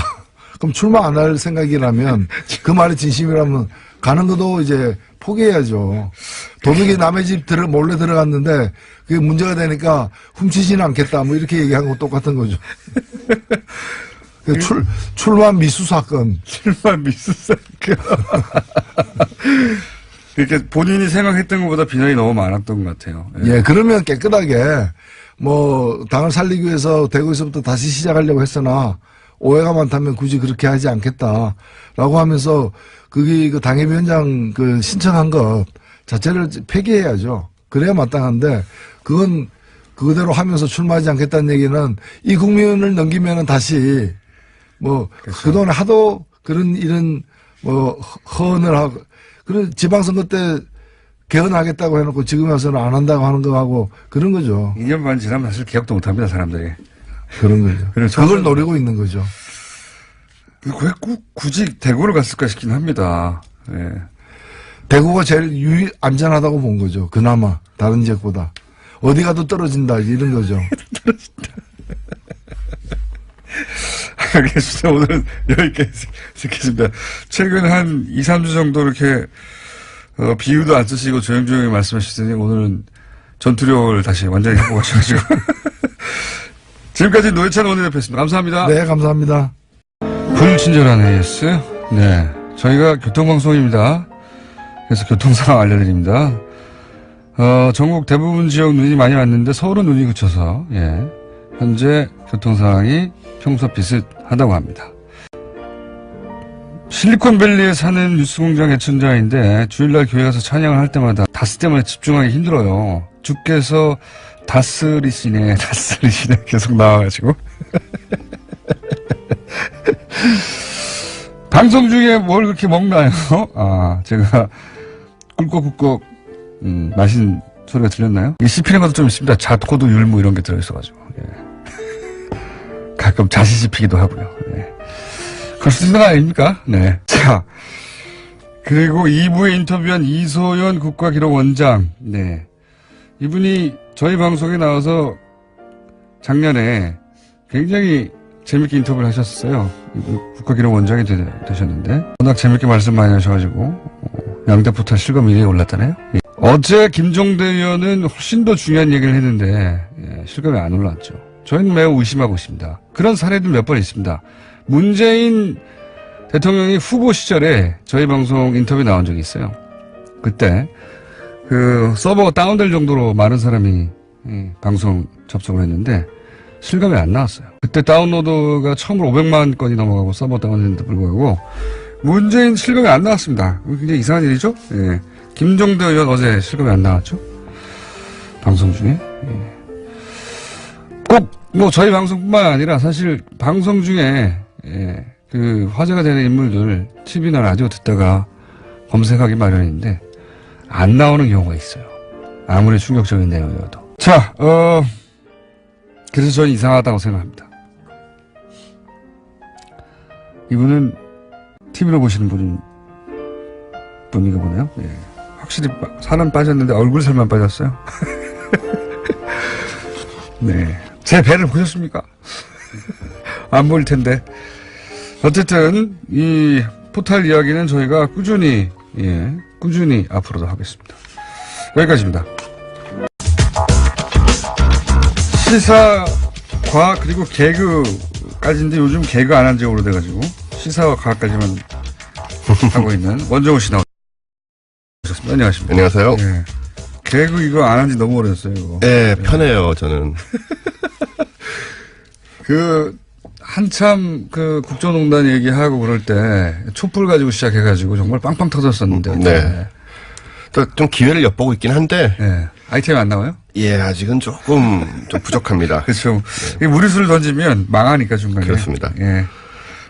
그럼 출마 안 할 생각이라면 그 말이 진심이라면 가는 것도 이제 포기해야죠. 도둑이 남의 집 몰래 들어갔는데 그게 문제가 되니까 훔치지는 않겠다. 뭐 이렇게 얘기한 거 똑같은 거죠. 출마 미수 사건. 출마 미수 사건. 이렇게 본인이 생각했던 것보다 비난이 너무 많았던 것 같아요. 예, 그러면 깨끗하게 뭐 당을 살리기 위해서 대구에서부터 다시 시작하려고 했으나 오해가 많다면 굳이 그렇게 하지 않겠다라고 하면서 그게 당협위원장 신청한 것 자체를 폐기해야죠. 그래야 마땅한데 그건 그대로 하면서 출마하지 않겠다는 얘기는 이 국면을 넘기면은 다시 뭐 그렇죠. 그동안 하도 이런 허언을 하고 그런 지방선거 때 개헌하겠다고 해놓고 지금 와서는 안 한다고 하는 거하고 그런 거죠. 2년 반 지나면 사실 기억도 못 합니다, 사람들이. 그런 거죠. 그걸 노리고 있는 거죠. 왜 굳이 대구를 갔을까 싶긴 합니다. 예. 대구가 제일 안전하다고 본 거죠. 그나마 다른 지역보다. 어디 가도 떨어진다 이런 거죠. 알겠습니다. 오늘은 여기까지 듣겠습니다. 최근 한 2, 3주 정도 이렇게 비유도 안 쓰시고 조용조용히 말씀하시더니 오늘은 전투력을 다시 완전히 갖고 가셔가지고 지금까지 노회찬 원내대표였습니다. 감사합니다. 네, 감사합니다. 불친절한 AS. 네. 저희가 교통방송입니다. 그래서 교통 상황 알려드립니다. 전국 대부분 지역 눈이 많이 왔는데 서울은 눈이 그쳐서, 예. 현재 교통 상황이 평소 비슷하다고 합니다. 실리콘밸리에 사는 뉴스공장 애청자인데 주일날 교회 가서 찬양을 할 때마다 다스 때문에 집중하기 힘들어요. 주께서 다스리시네 계속 나와가지고. 방송 중에 뭘 그렇게 먹나요? 제가 꿀꺽꿀꺽 마신 소리가 들렸나요? 이게 씹히는 것도 좀 있습니다. 잣코도 율무 이런 게 들어있어가지고. 예. 가끔 자시 씹히기도 하고요. 예. 그럴 수 있는 거 아닙니까? 네. 자. 그리고 2부에 인터뷰한 이소연 국가기록원장. 네. 이분이 저희 방송에 나와서 작년에 굉장히 재밌게 인터뷰를 하셨어요. 국가기록원장이 되셨는데 워낙 재밌게 말씀 많이 하셔가지고 양대포탈 실검 1위에 올랐다네요. 예. 어제 김종대 의원은 훨씬 더 중요한 얘기를 했는데 실검에 안 올랐죠. 저희는 매우 의심하고 있습니다. 그런 사례도 몇 번 있습니다. 문재인 대통령이 후보 시절에 저희 방송 인터뷰 나온 적이 있어요. 그때 서버가 다운될 정도로 많은 사람이 방송 접속을 했는데 실감이 안 나왔어요. 그때 다운로드가 처음으로 500만 건이 넘어가고 서버 다운했는데 불구하고 문재인 실감이 안 나왔습니다. 굉장히 이상한 일이죠? 예. 김종대 의원 어제 실감이 안 나왔죠? 방송 중에. 예. 꼭, 저희 방송뿐만 아니라 사실 방송 중에, 예, 그 화제가 되는 인물들 TV나 라디오 듣다가 검색하기 마련인데 안 나오는 경우가 있어요. 아무리 충격적인 내용이어도. 자, 그래서 저는 이상하다고 생각합니다. 이분은 TV로 보시는 분인가 보네요. 예. 확실히 살은 빠졌는데 얼굴 살만 빠졌어요. 네. 제 배를 보셨습니까? 안 보일 텐데. 어쨌든 이 포탈 이야기는 저희가 꾸준히 앞으로도 하겠습니다. 여기까지입니다. 시사, 과학, 그리고 개그까지인데 요즘 개그 안 한 지 오래돼가지고 시사와 과학까지만 하고 있는 원정우 씨 나오셨습니다. 안녕하십니까. 안녕하세요. 예. 개그 이거 안 한 지 너무 오래됐어요, 이거. 네, 편해요, 저는. 한참 국정농단 얘기하고 그럴 때 촛불 가지고 시작해가지고 정말 빵빵 터졌었는데. 네. 좀 기회를 엿보고 있긴 한데. 네. 아이템이 안 나와요? 예, 아직은 조금 좀 부족합니다. 그렇죠. 네. 무리수를 던지면 망하니까 중간에. 그렇습니다. 예.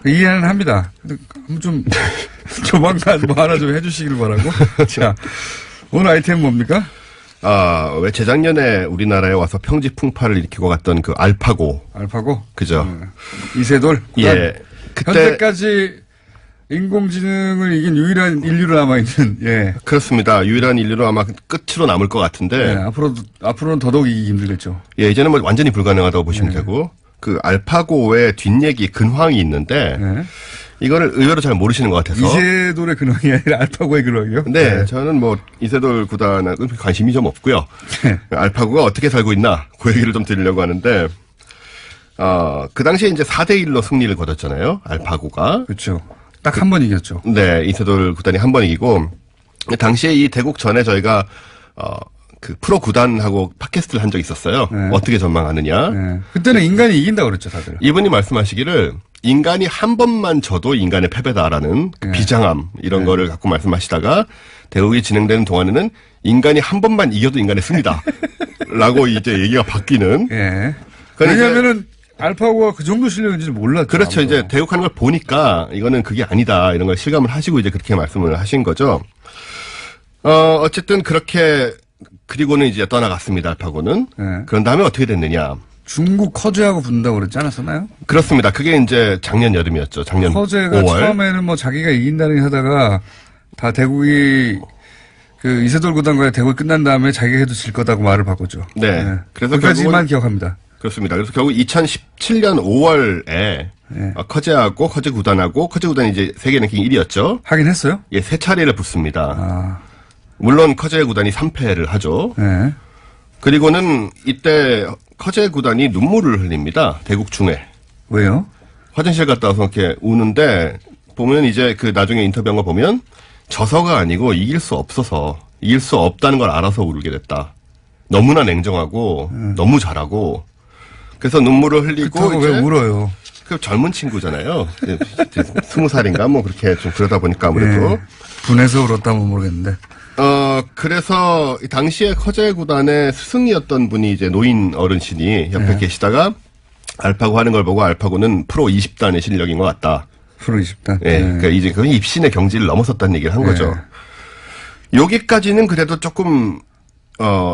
이해는 합니다. 좀 조만간 뭐 하나 좀 해주시길 바라고. 자, 오늘 아이템 뭡니까? 왜 재작년에 우리나라에 와서 평지 풍파를 일으키고 갔던 그 알파고. 알파고? 그죠. 이세돌? 예. 그때. 현재까지 인공지능을 이긴 유일한 인류로 남아있는, 예. 그렇습니다. 유일한 인류로 아마 끝으로 남을 것 같은데. 네, 앞으로는 더더욱 이기기 힘들겠죠. 예, 이제는 뭐 완전히 불가능하다고 보시면 네. 되고. 그 알파고의 뒷얘기, 근황이 있는데. 네. 이거를 의외로 잘 모르시는 것 같아서. 이세돌의 근황이 아니라 알파고의 근황이요? 네, 저는 뭐 이세돌 구단은 관심이 좀 없고요. 네. 알파고가 어떻게 살고 있나 그 얘기를 좀 드리려고 하는데, 그 당시에 이제 4대1로 승리를 거뒀잖아요. 알파고가. 그렇죠. 딱 한 번 이겼죠. 네, 이세돌 구단이 한 번 이기고, 당시에 이 대국 전에 저희가 그 프로 구단하고 팟캐스트를 한 적이 있었어요. 네. 어떻게 전망하느냐. 네. 그때는 인간이 이긴다고 그랬죠, 다들. 이분이 말씀하시기를 인간이 한 번만 져도 인간의 패배다라는 그 네. 비장함 이런 거를 갖고 말씀하시다가 대국이 진행되는 동안에는 인간이 한 번만 이겨도 인간의 승리다. 라고 이제 얘기가 바뀌는. 예. 그러니까 왜냐면은 알파고가 그 정도 실력인지 몰랐죠. 그렇죠. 아무도. 이제 대국하는 걸 보니까 이거는 그게 아니다. 이런 걸 실감을 하시고 이제 그렇게 말씀을 하신 거죠. 어쨌든 그렇게 그리고는 이제 떠나갔습니다. 알파고는. 네. 그런 다음에 어떻게 됐느냐. 중국 커제하고 붙는다고 그랬지 않았었나요? 그렇습니다. 그게 이제 작년 여름이었죠. 작년 커제가 5월. 처음에는 뭐 자기가 이긴다는 하다가 다 대국이 그 이세돌 구단과의 대국이 끝난 다음에 자기가 해도 질 거다고 말을 바꿨죠. 네. 그래서 그까지만 결국은- 기억합니다. 그렇습니다. 그래서 결국 2017년 5월에 네. 커제하고 커제 구단하고 커제 구단이 이제 세계 랭킹 1위였죠. 하긴 했어요? 예, 세 차례를 붙습니다. 아, 물론 커제 구단이 3패를 하죠. 네. 그리고는 이때 커제 구단이 눈물을 흘립니다. 대국 중에. 왜요? 화장실 갔다 와서 이렇게 우는데 보면 이제 그 나중에 인터뷰한 거 보면 져서가 아니고 이길 수 없어서 이길 수 없다는 걸 알아서 울게 됐다. 너무나 냉정하고 너무 잘하고 그래서 눈물을 흘리고 그렇다고 왜 울어요? 그 젊은 친구잖아요. 20살인가 뭐 그렇게 좀 그러다 보니까 아무래도 네. 분해서 울었다면 모르겠는데. 그래서 당시에 커제 구단의 스승이었던 분이 이제 노인 어른신이 옆에 계시다가 알파고 하는 걸 보고 알파고는 프로 20단의 실력인 것 같다. 프로 20단. 예, 그러니까 이제 그 입신의 경지를 넘어섰다는 얘기를 한 거죠. 여기까지는 그래도 조금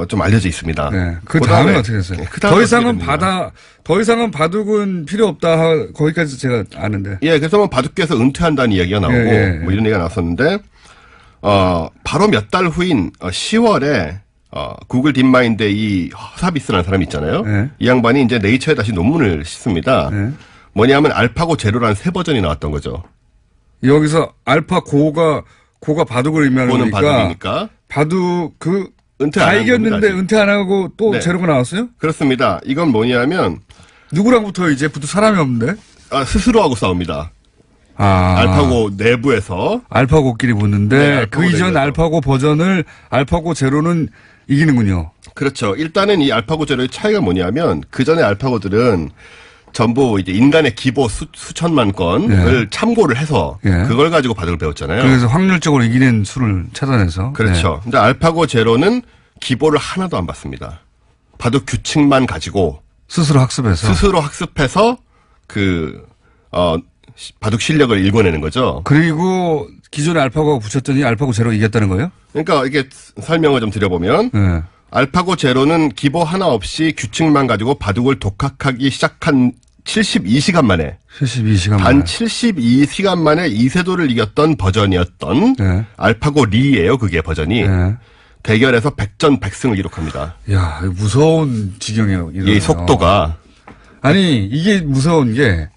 좀 알려져 있습니다. 네. 그 다음에 어떻게 됐어요? 더 이상은 바둑은 필요 없다. 거기까지 제가 아는데. 예, 그래서 뭐 바둑계에서 은퇴한다는 이야기가 나오고 뭐 이런 얘기가 나왔었는데 바로 몇 달 후인 10월에 구글 딥마인드의 이 허사비스라는 사람이 있잖아요. 네. 이 양반이 이제 네이처에 다시 논문을 씁니다. 네. 뭐냐면 알파고 제로라는 새 버전이 나왔던 거죠. 여기서 알파 고가 바둑을 의미하는 고는 거니까. 바둑이니까. 바둑 은퇴 다 안 한 이겼는데 겁니다, 아직. 은퇴 안 하고 또 네. 제로가 나왔어요? 그렇습니다. 이건 뭐냐면 누구랑 붙어요 이제? 붙을 사람이 없는데? 스스로 하고 싸웁니다. 아. 알파고 내부에서. 알파고끼리 붙는데 네, 알파고 그 이전 내부에서. 알파고 버전을 알파고 제로는 이기는군요. 그렇죠. 일단은 이 알파고 제로의 차이가 뭐냐면 그 전에 알파고들은 전부 이제 인간의 기보 수천만 건을 참고를 해서 그걸 가지고 바둑을 배웠잖아요. 그래서 확률적으로 이기는 수를 찾아내서. 그렇죠. 근데 알파고 제로는 기보를 하나도 안 받습니다. 바둑 규칙만 가지고 스스로 학습해서 바둑 실력을 읽어내는 거죠. 그리고 기존에 알파고가 붙였더니 알파고 제로 이겼다는 거예요? 그러니까 이게 설명을 좀 드려보면 알파고 제로는 기보 하나 없이 규칙만 가지고 바둑을 독학하기 시작한 72시간 만에 단 72시간 만에 이세돌을 이겼던 버전이었던 알파고 리예요. 그게 버전이. 대결에서 100전 100승을 기록합니다. 야, 무서운 지경이에요. 이 속도가. 아니, 이게 무서운 게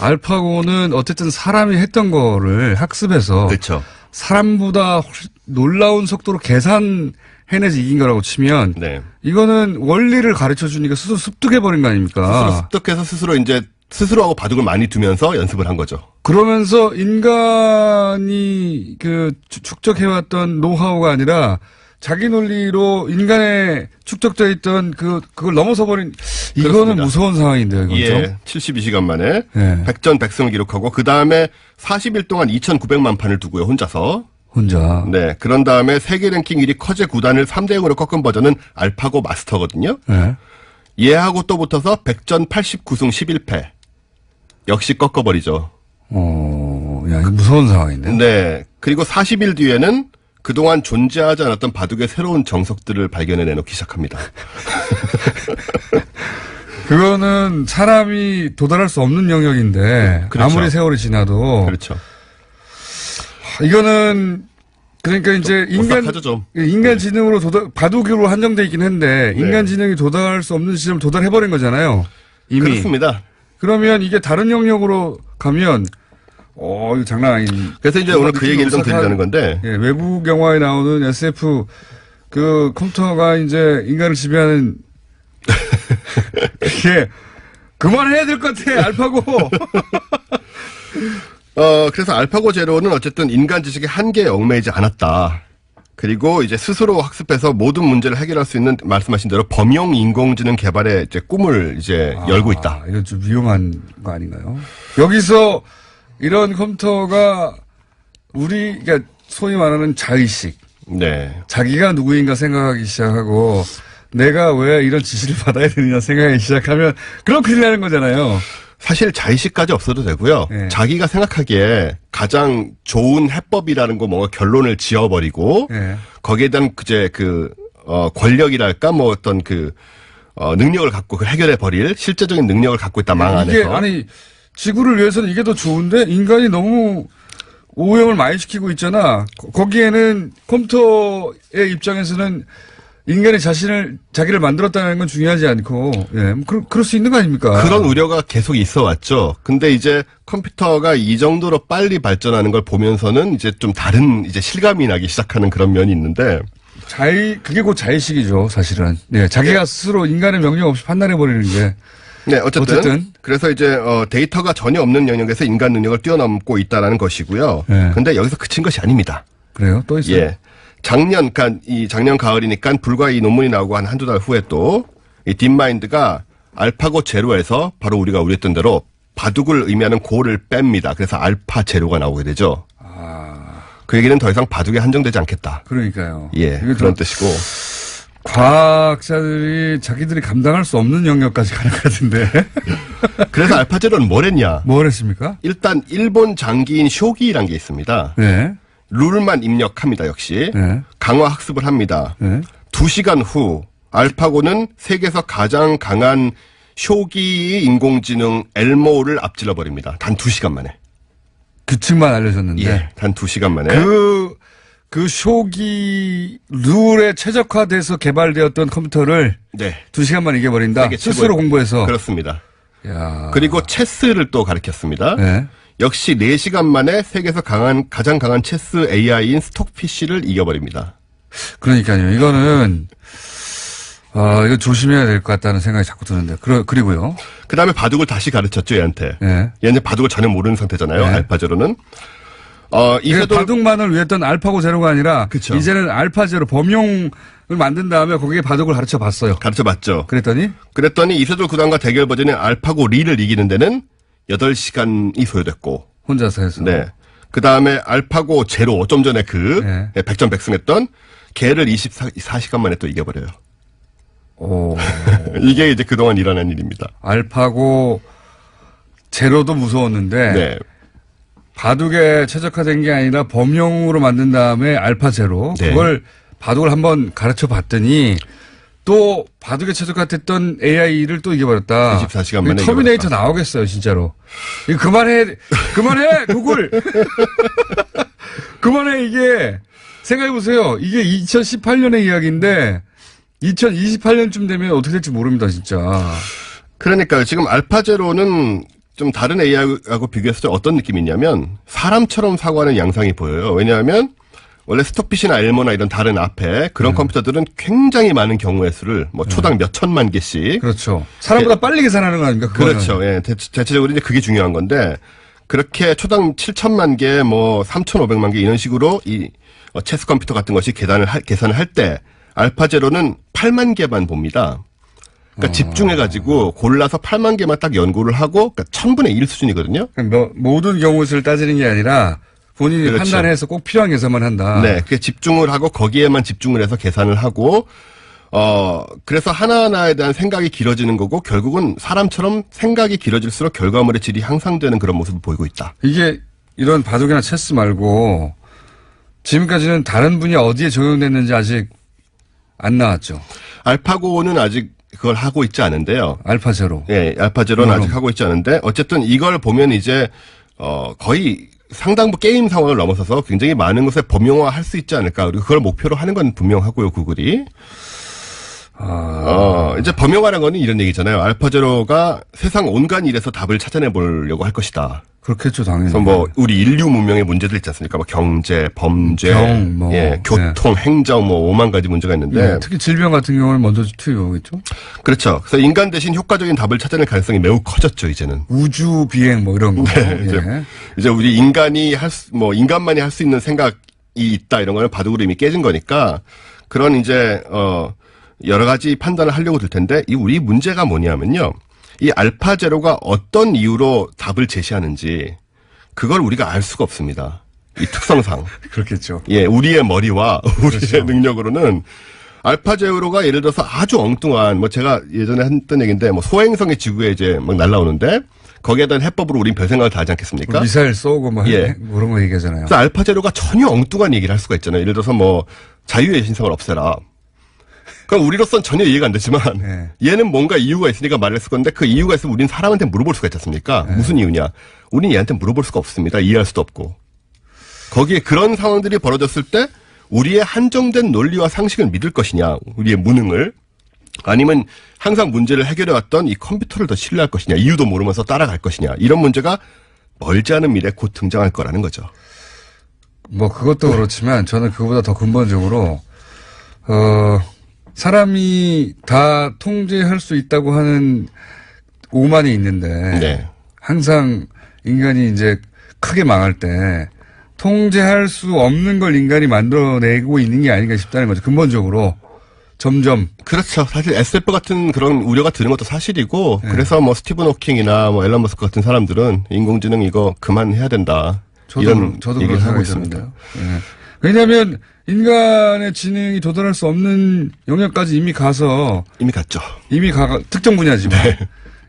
알파고는 어쨌든 사람이 했던 거를 학습해서 그렇죠. 사람보다 놀라운 속도로 계산해내지 이긴 거라고 치면 이거는 원리를 가르쳐 주니까 스스로 습득해버린 거 아닙니까? 스스로 습득해서 스스로하고 바둑을 많이 두면서 연습을 한 거죠. 그러면서 인간이 축적해왔던 노하우가 아니라 자기 논리로 인간의 축적되어 있던 그걸 넘어서버린 이거는 그렇습니다. 무서운 상황인데요. 이건 예, 72시간 만에 100전 100승을 기록하고 그 다음에 40일 동안 2,900만 판을 두고요. 혼자. 네. 그런 다음에 세계 랭킹 1위 커제 구단을 3대 0으로 꺾은 버전은 알파고 마스터거든요. 얘하고 또 붙어서 100전 89승 11패. 역시 꺾어버리죠. 야, 이거 무서운 상황인데. 네. 그리고 40일 뒤에는 그동안 존재하지 않았던 바둑의 새로운 정석들을 발견해 내놓기 시작합니다. 그거는 사람이 도달할 수 없는 영역인데 그렇죠. 아무리 세월이 지나도 그렇죠. 이거는 그러니까 이제 인간 지능으로 바둑으로 한정돼 있긴 한데 인간 지능이 도달할 수 없는 지점을 도달해버린 거잖아요. 이미. 그렇습니다. 그러면 이게 다른 영역으로 가면 이거 장난 아닌. 그래서 이제 오늘 그 얘기를 좀 드리려는 건데. 예, 외국 영화에 나오는 SF 컴퓨터가 이제 인간을 지배하는 이게 그만해야 될 것 같아, 알파고. 그래서 알파고 제로는 어쨌든 인간 지식의 한계에 얽매이지 않았다. 그리고 이제 스스로 학습해서 모든 문제를 해결할 수 있는 말씀하신 대로 범용 인공지능 개발의 이제 꿈을 이제 열고 있다. 이건 좀 위험한 거 아닌가요? 여기서 이런 컴퓨터가 그러니까 소위 말하는 자의식. 네. 자기가 누구인가 생각하기 시작하고 내가 왜 이런 지시를 받아야 되느냐 생각하기 시작하면 그럼 큰일 나는 거잖아요. 사실 자의식까지 없어도 되고요. 자기가 생각하기에 가장 좋은 해법이라는 거 뭔가 결론을 지어버리고 거기에 대한 권력이랄까 뭐 어떤 능력을 갖고 해결해 버릴 실제적인 능력을 갖고 있다 망 안에서. 아니 지구를 위해서는 이게 더 좋은데 인간이 너무 오염을 많이 시키고 있잖아. 거기에는 컴퓨터의 입장에서는 인간이 자기를 만들었다는 건 중요하지 않고, 그럴 수 있는 거 아닙니까? 그런 우려가 계속 있어 왔죠. 근데 이제 컴퓨터가 이 정도로 빨리 발전하는 걸 보면서는 이제 좀 다른 이제 실감이 나기 시작하는 그런 면이 있는데. 그게 곧 자의식이죠, 사실은. 네, 자기가 스스로 인간의 명령 없이 판단해버리는 게. 네, 어쨌든. 그래서 이제, 데이터가 전혀 없는 영역에서 인간 능력을 뛰어넘고 있다는 것이고요. 근데 여기서 그친 것이 아닙니다. 그래요? 또 있어요? 예. 작년 가을이니까 불과 이 논문이 나오고 한두 달 후에 또, 이 딥마인드가 알파고 제로에서 바로 우리가 우려했던 대로 바둑을 의미하는 고를 뺍니다. 그래서 알파 제로가 나오게 되죠. 그 얘기는 더 이상 바둑에 한정되지 않겠다. 그러니까요. 예. 그런 뜻이고. 과학자들이 자기들이 감당할 수 없는 영역까지 가는 것 같은데. 그래서 알파 제로는 뭘 했냐? 뭘 했습니까? 일단 일본 장기인 쇼기라는 게 있습니다. 네. 룰만 입력합니다. 역시. 강화 학습을 합니다. 2시간 후 알파고는 세계에서 가장 강한 쇼기 인공지능 엘모를 앞질러 버립니다. 단 2시간 만에. 규칙만 알려줬는데. 예, 단 2시간 만에. 그 쇼기 룰에 최적화돼서 개발되었던 컴퓨터를 2시간만 이겨버린다. 스스로 공부해서. 그렇습니다. 야. 그리고 체스를 또 가르쳤습니다. 역시 4시간 만에 세계에서 가장 강한 체스 AI인 스톡피쉬를 이겨버립니다. 그러니까요. 이거는 이거 조심해야 될 것 같다는 생각이 자꾸 드는데. 그리고요. 그 다음에 바둑을 다시 가르쳤죠, 얘한테. 얘는 바둑을 전혀 모르는 상태잖아요, 알파제로는. 이세돌 바둑만을 위했던 알파고 제로가 아니라 그쵸. 이제는 알파 제로 범용을 만든 다음에 거기에 바둑을 가르쳐 봤어요. 가르쳐봤죠. 그랬더니 이세돌 구단과 대결 버전인 알파고 리를 이기는 데는 8시간이 소요됐고. 혼자서 해서. 네. 그 다음에 알파고 제로, 좀 전에 네. 백전백승했던 걔를 24시간 만에 또 이겨버려요. 오. 이게 이제 그동안 일어난 일입니다. 알파고 제로도 무서웠는데 네. 바둑에 최적화된 게 아니라 범용으로 만든 다음에 알파 제로 네. 그걸 바둑을 한번 가르쳐 봤더니 또 바둑에 최적화됐던 AI를 또 이겨버렸다. 24시간 만에 터미네이터 이겨버렸다. 나오겠어요, 진짜로. 이거 그만해, 구글. 그만해, 이게. 생각해보세요. 이게 2018년의 이야기인데, 2028년쯤 되면 어떻게 될지 모릅니다, 진짜. 그러니까요. 지금 알파제로는 좀 다른 AI하고 비교했을 때 어떤 느낌이 있냐면 사람처럼 사고하는 양상이 보여요. 왜냐하면 원래 스톡핏이나 엘모나 이런 다른 앞에 그런 컴퓨터들은 굉장히 많은 경우의 수를 뭐 초당 몇 천만 개씩. 그렇죠. 사람보다 빨리 계산하는 거 아닙니까? 그거는. 그렇죠. 예. 대체적으로 이제 그게 중요한 건데 그렇게 초당 7천만 개, 뭐 3,500만 개 이런 식으로 이 체스 컴퓨터 같은 것이 계산을 할 때 알파제로는 8만 개만 봅니다. 그러니까 집중해가지고 골라서 8만 개만 딱 연구를 하고 그러니까 1000분의 1 수준이거든요. 그러니까 모든 경우 수를 따지는 게 아니라 본인이 그렇죠. 판단해서 꼭 필요한 계산만 한다. 네, 그게 집중을 하고 거기에만 집중을 해서 계산을 하고 그래서 하나하나에 대한 생각이 길어지는 거고 결국은 사람처럼 생각이 길어질수록 결과물의 질이 향상되는 그런 모습을 보이고 있다. 이게 이런 바둑이나 체스 말고 지금까지는 다른 분야 어디에 적용됐는지 아직 안 나왔죠. 알파고는 아직 그걸 하고 있지 않은데요. 알파 제로. 예, 알파제로는 아직 하고 있지 않은데 어쨌든 이걸 보면 이제 거의 상당부 게임 상황을 넘어서서 굉장히 많은 것에 범용화할 수 있지 않을까. 그리고 그걸 목표로 하는 건 분명하고요, 구글이. 이제 범용화라는 거는 이런 얘기잖아요. 알파제로가 세상 온갖 일에서 답을 찾아내 보려고 할 것이다. 그렇겠죠, 당연히. 그래서 뭐 우리 인류 문명의 문제들 있지 않습니까? 뭐 경제, 범죄, 교통, 행정 뭐 5만 가지 문제가 있는데 네, 특히 질병 같은 경우는 먼저 투입하겠죠. 그렇죠. 그래서 인간 대신 효과적인 답을 찾아낼 가능성이 매우 커졌죠, 이제는. 우주 비행 뭐 이런 거. 네, 이제 우리 인간만이 할 수 있는 생각이 있다 이런 거는 바둑으로 이미 깨진 거니까 그런 이제 여러 가지 판단을 하려고 들 텐데 우리 문제가 뭐냐면요. 이 알파제로가 어떤 이유로 답을 제시하는지 그걸 우리가 알 수가 없습니다. 이 특성상. 그렇겠죠. 예, 우리의 머리와 우리의 그렇죠. 능력으로는 알파제로가 예를 들어서 아주 엉뚱한 뭐 제가 예전에 했던 얘기인데 뭐 소행성의 지구에 이제 막 날라오는데 거기에 대한 해법으로 우린 별 생각을 다 하지 않겠습니까? 미사일 쏘고 뭐 예. 그런 거 얘기하잖아요. 그래서 알파제로가 전혀 엉뚱한 얘기를 할 수가 있잖아요. 예를 들어서 뭐 자유의 신성을 없애라. 그럼 우리로선 전혀 이해가 안 되지만 네. 얘는 뭔가 이유가 있으니까 말했을 건데 그 이유가 있으면 우린 사람한테 물어볼 수가 있지 않습니까? 네. 무슨 이유냐? 우린 얘한테 물어볼 수가 없습니다. 이해할 수도 없고. 거기에 그런 상황들이 벌어졌을 때 우리의 한정된 논리와 상식을 믿을 것이냐, 우리의 무능을, 아니면 항상 문제를 해결해왔던 이 컴퓨터를 더 신뢰할 것이냐, 이유도 모르면서 따라갈 것이냐, 이런 문제가 멀지 않은 미래에 곧 등장할 거라는 거죠. 뭐 그것도 그렇지만 저는 그거보다 더 근본적으로 사람이 다 통제할 수 있다고 하는 오만이 있는데 네. 항상 인간이 이제 크게 망할 때 통제할 수 없는 걸 인간이 만들어내고 있는 게 아닌가 싶다는 거죠. 근본적으로 점점. 그렇죠. 사실 SF 같은 그런 우려가 드는 것도 사실이고, 네. 그래서 뭐 스티븐 호킹이나 뭐 앨런 머스크 같은 사람들은 인공지능 이거 그만해야 된다. 이런 저도 얘기를 그런 하고 생각이 있습니다. 듭니다. 예. 왜냐하면 인간의 지능이 도달할 수 없는 영역까지 이미 가서 이미 갔죠. 특정 분야지만 네.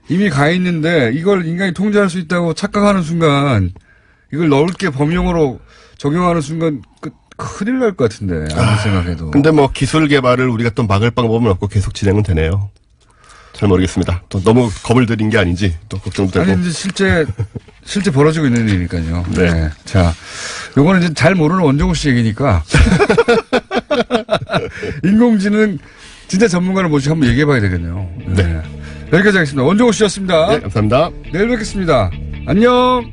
이미 가 있는데 이걸 인간이 통제할 수 있다고 착각하는 순간 이걸 넓게 범용으로 적용하는 순간 큰일 날 것 같은데 아무리 생각해도. 근데 뭐 기술 개발을 우리가 또 막을 방법은 없고 계속 진행은 되네요. 잘 모르겠습니다. 또 너무 겁을 들인 게 아닌지 또 걱정도 되고. 아니 이제 실제 벌어지고 있는 일이니까요. 네. 네. 자, 요거는 이제 잘 모르는 원종우 씨 얘기니까 인공지능 진짜 전문가를 모시고 한번 얘기해봐야 되겠네요. 네. 여기까지 하겠습니다. 원종우 씨였습니다. 네, 감사합니다. 내일 뵙겠습니다. 안녕.